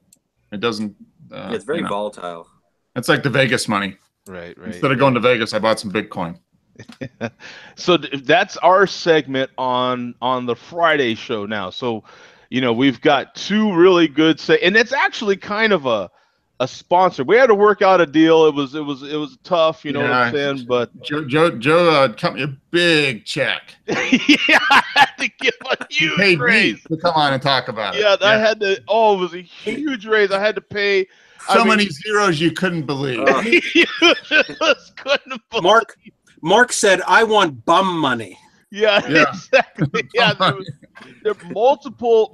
It doesn't. It's very volatile. It's like the Vegas money. Right. Instead of going to Vegas, I bought some Bitcoin. So that's our segment on the Friday show now. So, we've got two really good and it's actually kind of a sponsor. We had to work out a deal. It was tough, what I'm saying. But Joe cut me a big check. Yeah, I had to give a huge raise to come on and talk about it. Yeah, I had to. Oh, it was a huge raise. I had to pay. Many zeros you couldn't believe. You just couldn't believe. Mark said, "I want bum money." Yeah. Exactly. Yeah, there were multiple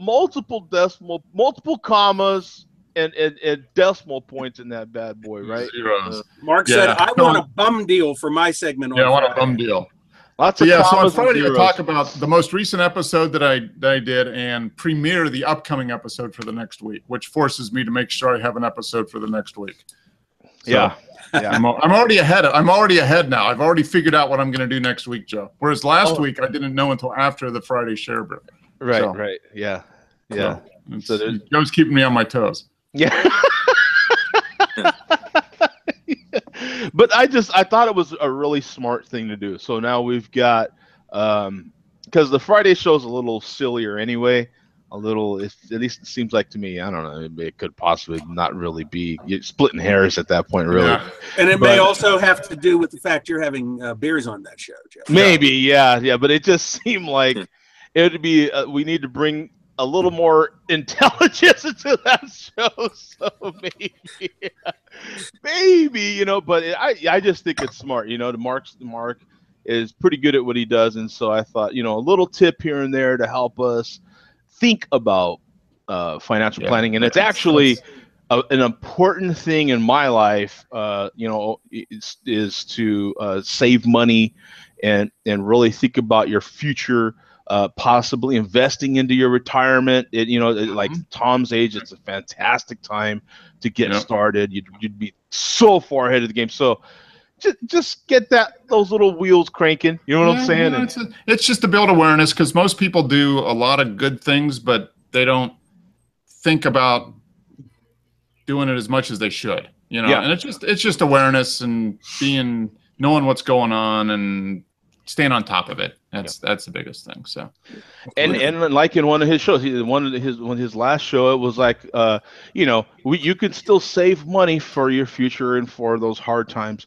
decimal, multiple commas, and decimal points in that bad boy, right? Mark said, "I want a bum deal for my segment." I want a bum deal. Lots of so on Friday, I talk about the most recent episode that I did and premiere the upcoming episode for the next week, which forces me to make sure I have an episode for the next week. So, yeah. I'm already ahead. I'm already ahead now. I've already figured out what I'm going to do next week, Joe. Whereas last week I didn't know until after the Friday share break. Right. Yeah. So Joe's keeping me on my toes. Yeah. But I thought it was a really smart thing to do. So now we've got, because the Friday show is a little sillier anyway. At least it seems like to me. I don't know. It could possibly not really be. You're splitting hairs at that point, really. Yeah. And it may also have to do with the fact you're having beers on that show, Joe. Maybe, yeah. But it just seemed like it would be. We need to bring a little more intelligence into that show. So maybe. Maybe, but I just think it's smart. Mark is pretty good at what he does, and so I thought, a little tip here and there to help us think about financial planning, and it's actually an important thing in my life. Is to save money and really think about your future. Possibly investing into your retirement. Like Tom's age, it's a fantastic time to get started. You'd be so far ahead of the game. So just get those little wheels cranking. You know what I'm saying? It's just to build awareness, because most people do a lot of good things, but they don't think about doing it as much as they should. And it's just awareness and knowing what's going on and staying on top of it. That's the biggest thing. So, and like in one of his shows, his last show, it was like, you can still save money for your future and for those hard times,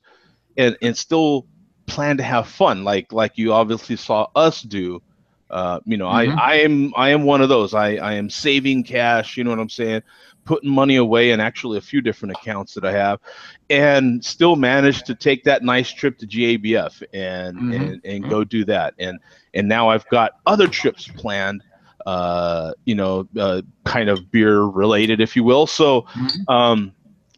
and still plan to have fun, like you obviously saw us do. I am one of those. I am saving cash. You know what I'm saying? Putting money away in actually a few different accounts that I have, and still managed to take that nice trip to GABF and go do that. And now I've got other trips planned, kind of beer related, if you will. So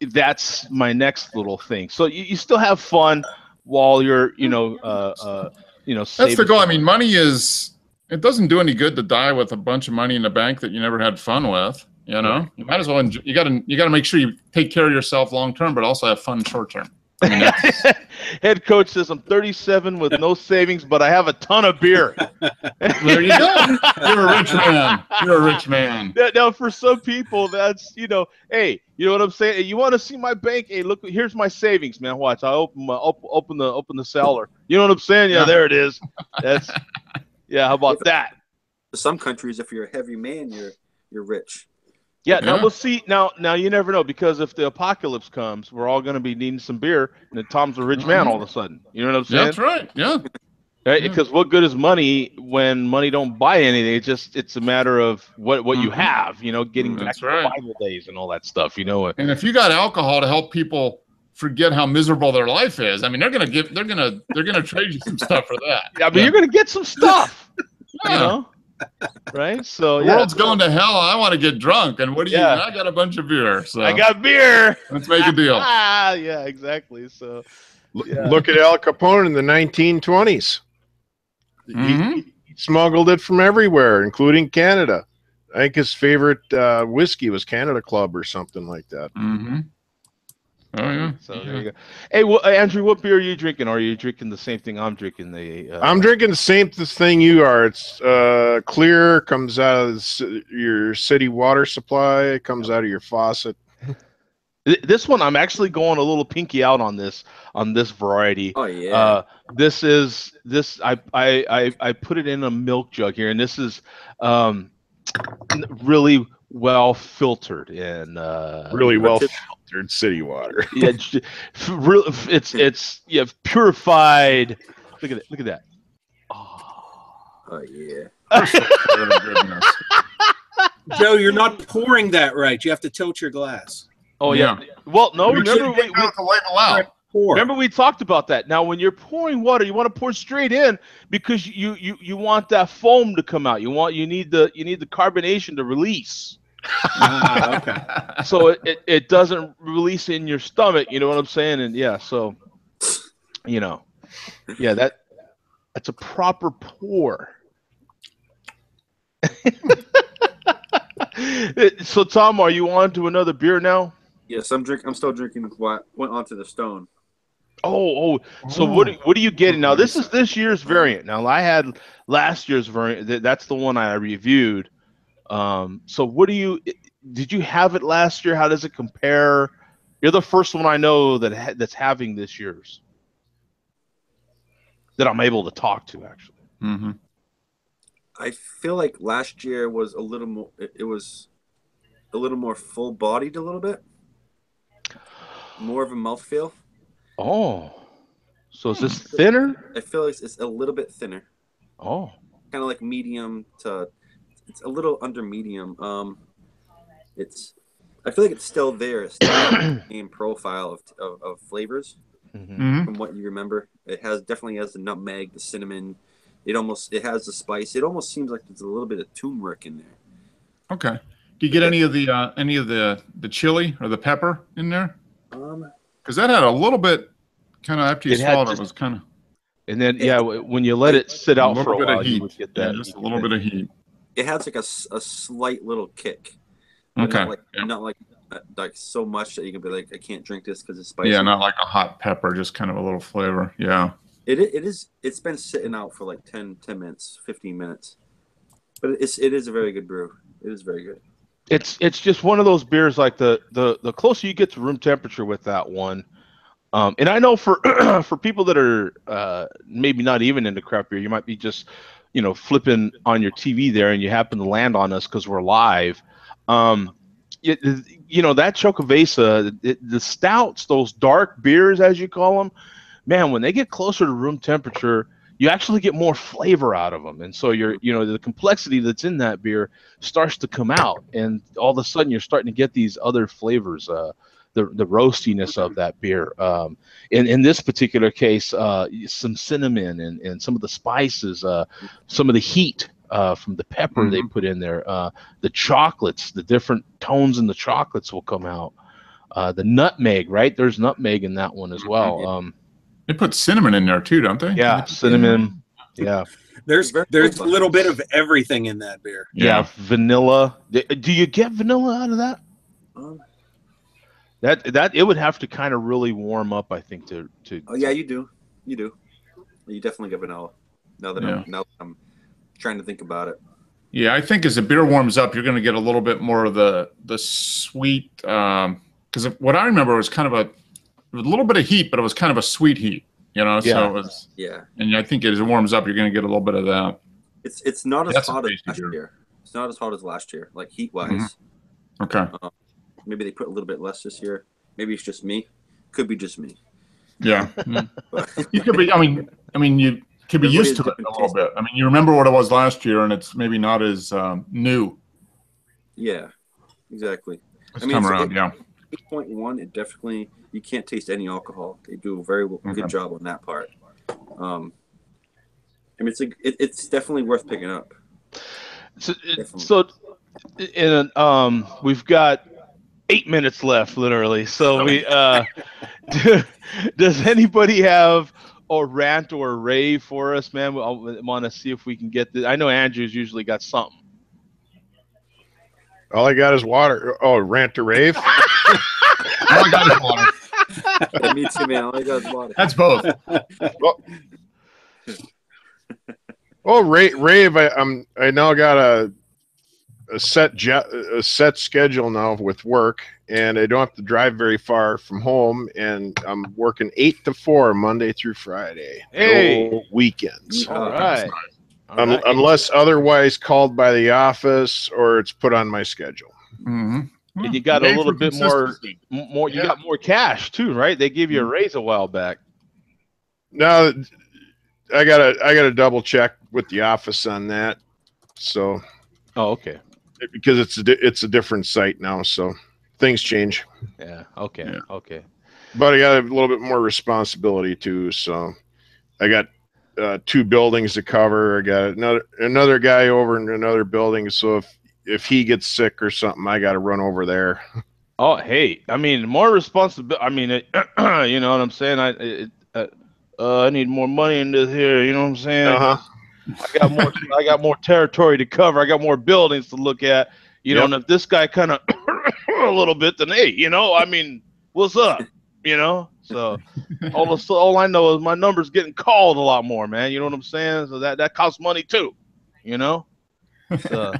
that's my next little thing. So you still have fun while you're, that's the goal. I mean, it doesn't do any good to die with a bunch of money in the bank that you never had fun with. You might as well enjoy. You got to make sure you take care of yourself long term, but also have fun short term. I mean, Head coach says I'm 37 with no savings, but I have a ton of beer. There you go. You're a rich man. You're a rich man. Now, for some people, that's hey, you know what I'm saying? Hey, you want to see my bank? Hey, look, here's my savings, man. Watch, I open the cellar. You know what I'm saying? Yeah, there it is. That's how about that? Some countries, if you're a heavy man, you're rich. Yeah, now we'll see. Now you never know, because if the apocalypse comes, we're all going to be needing some beer, and then Tom's a rich man all of a sudden. You know what I'm saying? That's right. Yeah. Right? Because what good is money when money don't buy anything? It's a matter of what you have. Getting back to the Bible days and all that stuff. And if you got alcohol to help people forget how miserable their life is, I mean, they're gonna trade you some stuff for that. Yeah, but you're gonna get some stuff. Right? So the world's going to hell. I want to get drunk, and what do you? I got a bunch of beer. So I got beer. Let's make a deal. Yeah, exactly. So look at Al Capone in the 1920s. He smuggled it from everywhere, including Canada. I think his favorite whiskey was Canada Club or something like that. Oh yeah. So there you go. Hey, Andrew, what beer are you drinking? Are you drinking the same thing I'm drinking? I'm drinking the same thing you are. It's clear, comes out of your city water supply, comes out of your faucet. This one, I'm actually going a little pinky out on this variety. Oh yeah. I put it in a milk jug here, and this is really well filtered and really well filtered city water. Yeah, it's purified. Look at that. Oh yeah. Joe, you're not pouring that right. You have to tilt your glass. Oh yeah. Well, no. Remember we talked about that. Now, when you're pouring water, you want to pour straight in, because you want that foam to come out. You need the carbonation to release. Okay. So it doesn't release in your stomach. You know what I'm saying? And that's a proper pour. So Tom, are you on to another beer now? Yes, I'm still drinking what went onto the Stone. So what are you getting now? This is this year's variant. Now I had last year's variant. That's the one I reviewed. So did you have it last year? How does it compare? You're the first one I know that's having this year's that I'm able to talk to, actually. Mm-hmm. I feel like last year was a little more. It was a little more full bodied, a little bit more of a mouthfeel. Oh, so is this thinner? I feel like it's a little bit thinner. Oh, kind of like medium to. It's a little under medium. I feel like it's still there. It's still the same profile of flavors from what you remember. It definitely has the nutmeg, the cinnamon. It has the spice. It almost seems like there's a little bit of turmeric in there. Okay. Do you get any of the chili or the pepper in there? Because that had a little bit, kind of after you swallowed it was kind of. And then when you let it sit out for a while, you would get that. Yeah, just a little bit of heat. It has like a slight little kick. Okay. Not like so much that you can be like, I can't drink this because it's spicy. Yeah, not like a hot pepper, just kind of a little flavor. Yeah. It's been sitting out for like 10 minutes, 15 minutes. But it is a very good brew. It is very good. It's just one of those beers, like the closer you get to room temperature with that one. And I know for for people that are maybe not even into craft beer, you might be just flipping on your TV there and you happen to land on us because we're live. That Chocovesa, the stouts, those dark beers as you call them, man, when they get closer to room temperature, you actually get more flavor out of them. And so the complexity that's in that beer starts to come out, and all of a sudden you're starting to get these other flavors, the roastiness of that beer. In this particular case, some cinnamon and some of the spices, some of the heat from the pepper they put in there, the chocolates, the different tones in the chocolates will come out. The nutmeg, right? There's nutmeg in that one as well. They put cinnamon in there too, don't they? Yeah, cinnamon. Yeah. There's a little bit of everything in that beer. Yeah, vanilla. Do you get vanilla out of that? That it would have to kind of really warm up, I think, to. Oh yeah, you do. You definitely get vanilla. Now that I'm trying to think about it. Yeah, I think as the beer warms up, you're going to get a little bit more of the sweet. Because what I remember was kind of a little bit of heat, but it was kind of a sweet heat, So it was. Yeah. And I think as it warms up, you're going to get a little bit of that. It's not as hot as last year. It's not as hot as last year, like heat wise. Okay. Maybe they put a little bit less this year. Maybe it's just me. Could be just me. Yeah. You could be. I mean, you could be used to it a little bit. I mean, you remember what it was last year, and it's maybe not as new. Yeah. Exactly. This time around, 8.1. It definitely, you can't taste any alcohol. They do a very good job on that part. It's definitely worth picking up. So we've got 8 minutes left, literally. So we does anybody have a rant or a rave for us, man? I want to see if we can get this. I know Andrew's usually got something. All I got is water. Oh, rant or rave? All I got is water. Yeah, me too, man. All I got is water. That's both. Rave. I now got a set schedule now with work, and I don't have to drive very far from home, and I'm working 8 to 4 Monday through Friday. Hey, no weekends. All right. Unless otherwise called by the office or it's put on my schedule. And you got a little bit more. You got more cash too, right? They gave you a raise a while back. No, I gotta double check with the office on that. So. Oh, okay. Because it's a different site now, so things change. Yeah. Okay. Yeah. Okay. But I got a little bit more responsibility too. So I got 2 buildings to cover. I got another guy over in another building. So if he gets sick or something, I got to run over there. Oh, hey, I mean, more responsibility. I mean, you know what I'm saying? I need more money in this here. You know what I'm saying? I got more territory to cover. I got more buildings to look at. And if this guy kind of a little bit, then hey, I mean, what's up? So all I know is my number's getting called a lot more, man. You know what I'm saying? So that costs money too. So,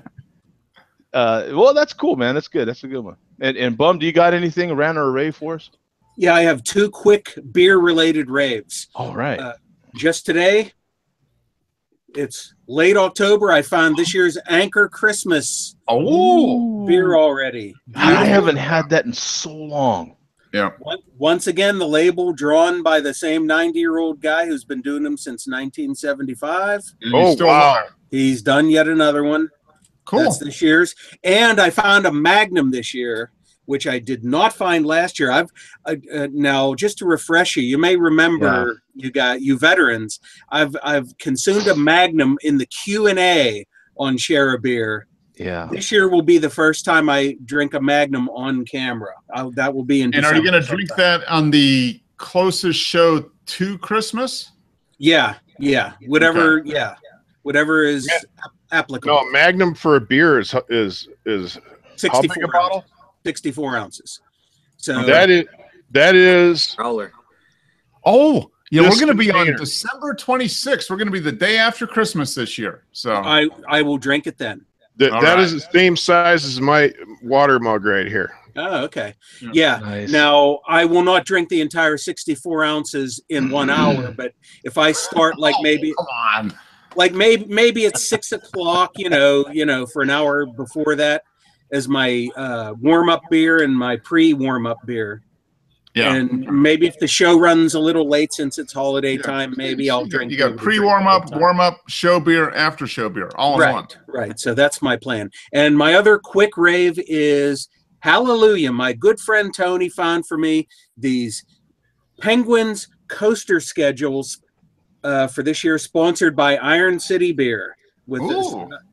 well, that's cool, man. That's good. That's a good one. And Bum, do you got anything around or rave for us? Yeah, I have 2 quick beer-related raves. All right. Just today, it's late October. I found this year's Anchor Christmas beer already. I haven't had that in so long. Yeah. Once again, the label drawn by the same 90-year-old guy who's been doing them since 1975. Oh, wow. He's done yet another one. Cool. That's this year's. And I found a Magnum this year which I did not find last year. I've now, just to refresh you, you may remember, you veterans, I've consumed a Magnum in the Q&A on Share a Beer. Yeah. This year will be the first time I drink a Magnum on camera. That will be in December. And are you going to drink that on the closest show to Christmas? Yeah. Whatever. Okay. Yeah. Whatever is applicable. No, Magnum for a beer is 64 a bottle? 64 ounces. So that is growler. Oh, yeah, this we're going to be container. on December 26th. We're going to be the day after Christmas this year. So I will drink it then. That is the same size as my water mug right here. Oh, okay. Yeah. Nice. Now, I will not drink the entire 64 ounces in 1 hour, but if I start like maybe come on. Like maybe it's 6 o'clock, you know, for an hour before that as my warm-up beer and my pre-warm-up beer. Yeah. And maybe if the show runs a little late since it's holiday time, maybe I'll drink. You got pre-warm-up, warm-up, show beer, after show beer, all in one. Right. So that's my plan. And my other quick rave is hallelujah. My good friend Tony found for me these Penguins coaster schedules for this year, sponsored by Iron City Beer, with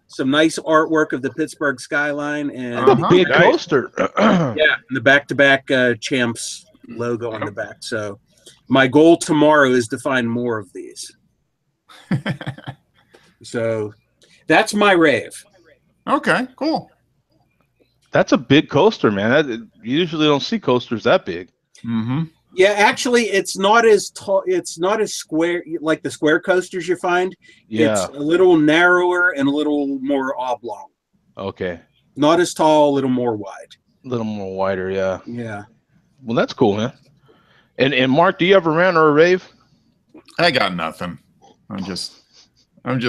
some nice artwork of the Pittsburgh skyline and a big coaster. And the back-to-back champs logo on the back. So my goal tomorrow is to find more of these. So that's my rave. Okay, cool. That's a big coaster, man. You usually don't see coasters that big. Mm-hmm. Yeah, actually, it's not as tall. It's not as square like the square coasters you find. Yeah, it's a little narrower and a little more oblong. Okay. Not as tall, a little more wide. A little more wider, yeah. Yeah. Well, that's cool, man. And Mark, do you ever rant or rave? I got nothing. I'm just there.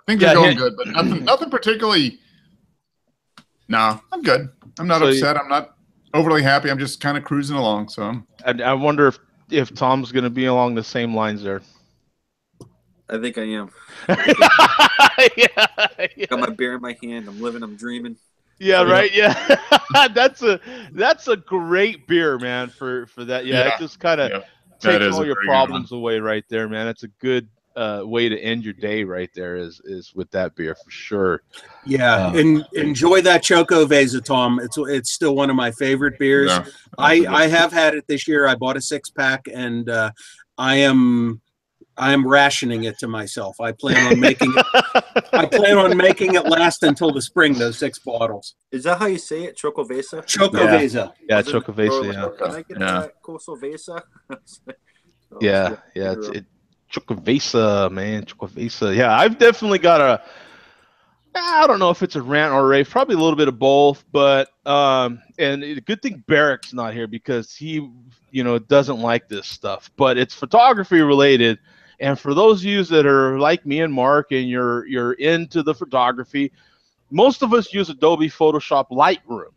Things are going good, but nothing particularly. No, I'm good. I'm not upset. I'm not overly happy. I'm just kind of cruising along. So I wonder if Tom's going to be along the same lines there. I think I am. Yeah. Got my beer in my hand. I'm living. I'm dreaming. Yeah, right. Yeah, that's a great beer, man. For that, it just kind of takes all your problems away right there, man. It's a good way to end your day right there. Is with that beer for sure. Yeah, and enjoy that Choco Vesa, Tom. It's still one of my favorite beers. Yeah, I have had it this year. I bought a 6-pack, and I am rationing it to myself. I plan on making it last until the spring. Those 6 bottles. Is that how you say it? Choco Vesa? Choco Vesa. Yeah, Choco Vesa. Can I get that Coso Vesa? Yeah. It's Choco Vesa, man. Choco Vesa. Yeah, I've definitely got I don't know if it's a rant or a rave. Probably a little bit of both. But and a good thing Barrick's not here because he, doesn't like this stuff. But it's photography related. And for those of you that are like me and Mark and you're into the photography, most of us use Adobe Photoshop Lightroom.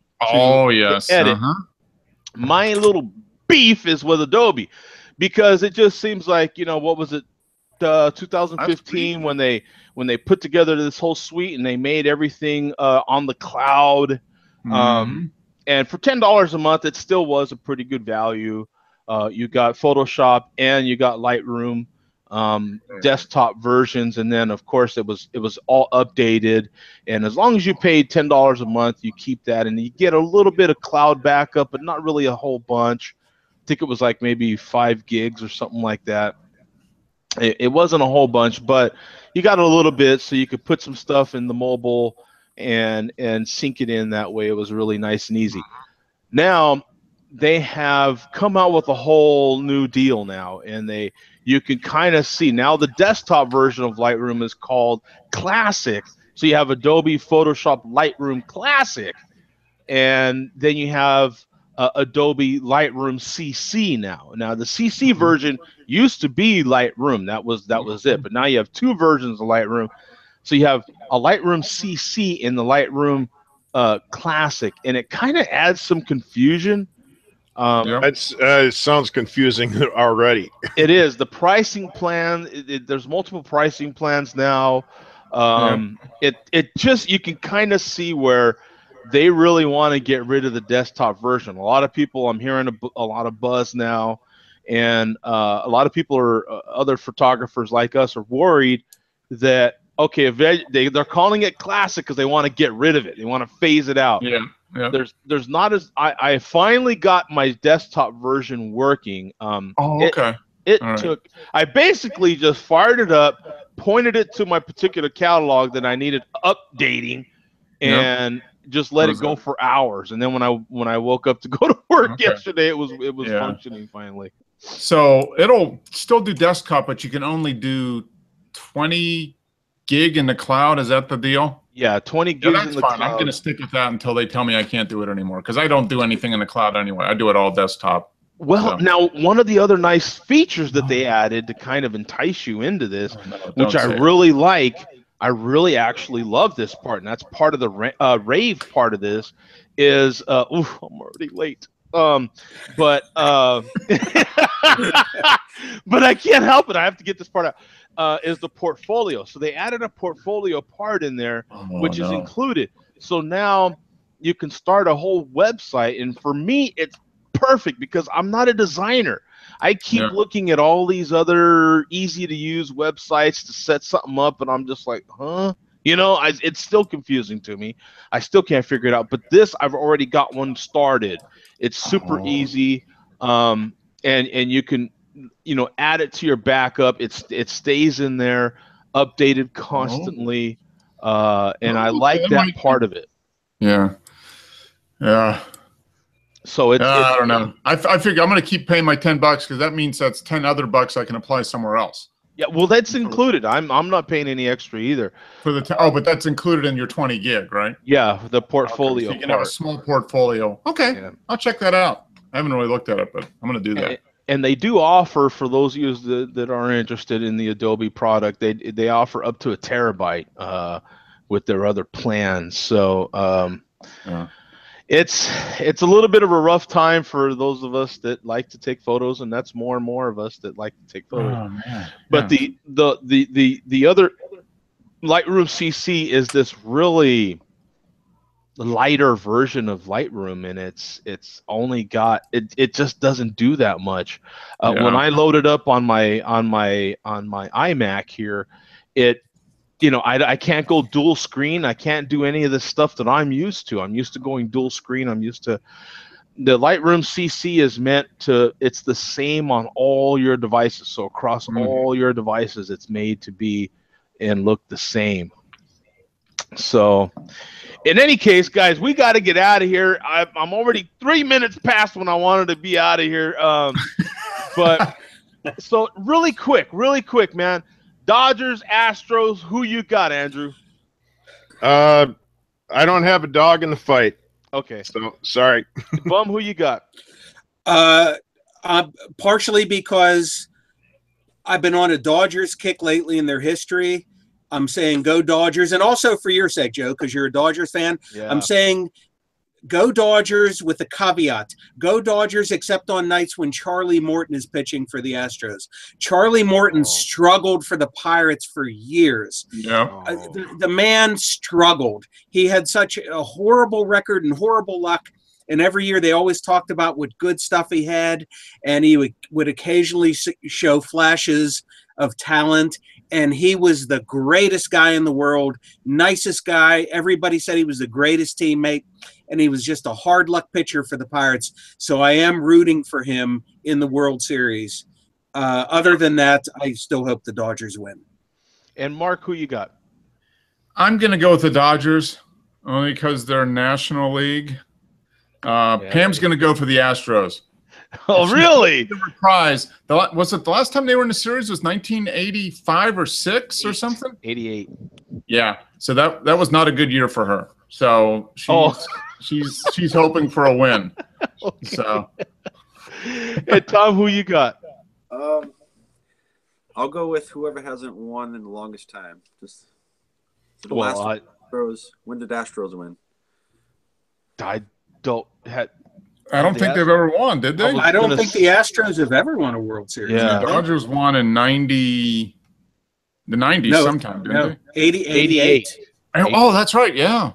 Yes. Edit. My little beef is with Adobe because it just seems like, what was it, 2015 when they put together this whole suite and they made everything on the cloud. And for $10 a month, it still was a pretty good value. You got Photoshop and you got Lightroom. Desktop versions, and then of course it was all updated, and as long as you paid $10 a month, you keep that, and you get a little bit of cloud backup, but not really a whole bunch. I think it was like maybe 5 gigs or something like that. It wasn't a whole bunch, but you got a little bit, so you could put some stuff in the mobile and sync it in that way. It was really nice and easy. Now they have come out with a whole new deal now, and you can kind of see now the desktop version of Lightroom is called Classic. So you have Adobe Photoshop Lightroom Classic, and then you have Adobe Lightroom CC now. Now the CC version used to be Lightroom. That was it. But now you have 2 versions of Lightroom. So you have a Lightroom CC in the Lightroom Classic, and it kind of adds some confusion. It sounds confusing already. It is. The pricing plan, there's multiple pricing plans now. It just, you can kind of see where they really want to get rid of the desktop version. A lot of people, I'm hearing a lot of buzz now, and a lot of people other photographers like us are worried that, okay, if they're calling it classic because they want to get rid of it. They want to phase it out. Yeah. Yeah. There's not as I finally got my desktop version working. Oh, okay. It took. I basically just fired it up, pointed it to my particular catalog that I needed updating, and just let it go for hours. And then when I woke up to go to work yesterday, it was functioning finally. So it'll still do desktop, but you can only do 20 gig in the cloud. Is that the deal? Yeah, 20 gigs in the cloud. I'm going to stick with that until they tell me I can't do it anymore, because I don't do anything in the cloud anyway. I do it all desktop. Well, now, one of the other nice features that they added to kind of entice you into this, which I really like, I really actually love this part, and that's part of the rave part of this, is, I'm already late. But I can't help it. I have to get this part out. Is the portfolio. So they added a portfolio part in there, which is included. So now you can start a whole website, and for me, it's perfect because I'm not a designer. I keep looking at all these other easy to use websites to set something up, and I'm just like, huh? You know, it's still confusing to me. I still can't figure it out. But this, I've already got one started. It's super easy, and you can, you know, add it to your backup. It stays in there, updated constantly, and I like that part of it. Yeah. So it's I don't know. I figure I'm going to keep paying my $10 because that means that's 10 other bucks I can apply somewhere else. Yeah, well, that's included. I'm not paying any extra either. For the but that's included in your 20 gig, right? Yeah, the portfolio. So you can have a small portfolio. Okay, I'll check that out. I haven't really looked at it, but I'm going to do that. And they do offer, for those of you that are interested in the Adobe product, they offer up to 1 terabyte with their other plans. So it's a little bit of a rough time for those of us that like to take photos, and that's more and more of us that like to take photos. Oh, man. But the other Lightroom CC is this really lighter version of Lightroom, and it's only got it just doesn't do that much. When I load it up on my iMac here, I can't go dual screen. I can't do any of the stuff that I'm used to. I'm used to going dual screen. I'm used to the Lightroom CC is meant to. It's the same on all your devices. So across all your devices, it's made to be and look the same. So, in any case, guys, we got to get out of here. I'm already 3 minutes past when I wanted to be out of here. But so really quick, man. Dodgers, Astros, who you got, Andrew? I don't have a dog in the fight. Okay. So sorry. Bum, who you got? Partially because I've been on a Dodgers kick lately in their history. I'm saying go Dodgers, and also for your sake, Joe, because you're a Dodgers fan. Yeah. I'm saying go Dodgers with a caveat. Go Dodgers except on nights when Charlie Morton is pitching for the Astros. Charlie Morton struggled for the Pirates for years. Yeah. The man struggled. He had such a horrible record and horrible luck. And every year they always talked about what good stuff he had. And he would occasionally show flashes of talent. And he was the greatest guy in the world, nicest guy. Everybody said he was the greatest teammate. And he was just a hard luck pitcher for the Pirates. So I am rooting for him in the World Series. Other than that, I still hope the Dodgers win. And Mark, who you got? I'm going to go with the Dodgers only because they're National League. Pam's going to go for the Astros. Oh, really? The reprise. Was it the last time they were in the series was 1985 or 6 or something? 88. Yeah. So that was not a good year for her. So she's hoping for a win. Okay. So. And Tom, who you got? I'll go with whoever hasn't won in the longest time. Just the Astros. When did Astros win? I don't think they've ever won, did they? I don't think the Astros have ever won a World Series. Yeah. The Dodgers won in the 90s sometime, didn't they? 88. Oh, that's right. Yeah.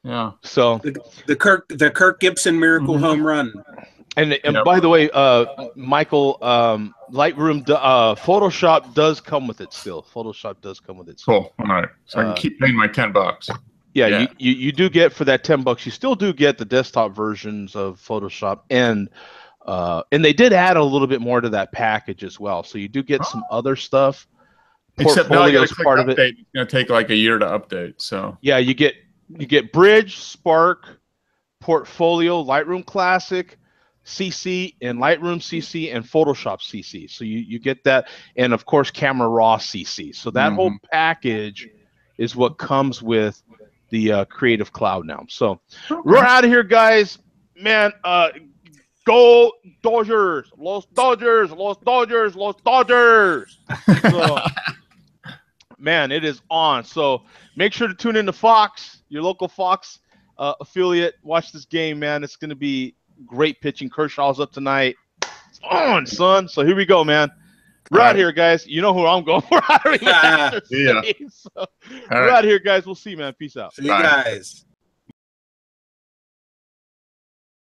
Yeah. So the Kirk Gibson miracle home run. and by the way, Michael, Lightroom, Photoshop does come with it still. Photoshop does come with it. So, cool. All right. So I can keep paying my $10. Yeah, you do get for that $10. You still do get the desktop versions of Photoshop, and they did add a little bit more to that package as well. So you do get some other stuff. Except now I got Portfolio's to click part of it. update. It's going to take like a year to update. So Yeah, you get Bridge, Spark, Portfolio, Lightroom Classic, CC, and Lightroom CC, and Photoshop CC. So you get that, and of course Camera Raw CC. So that whole package is what comes with the Creative Cloud now. So we're out of here, guys. Man, go Dodgers! Los Dodgers! Los Dodgers! Los Dodgers! So, man, it is on. So make sure to tune in to Fox, your local Fox affiliate. Watch this game, man. It's going to be great pitching. Kershaw's up tonight. It's on, son. So here we go, man. We're out here, guys. You know who I'm going for. I don't even have to say. So, we're out here, guys. We'll see you, man. Peace out. See you guys.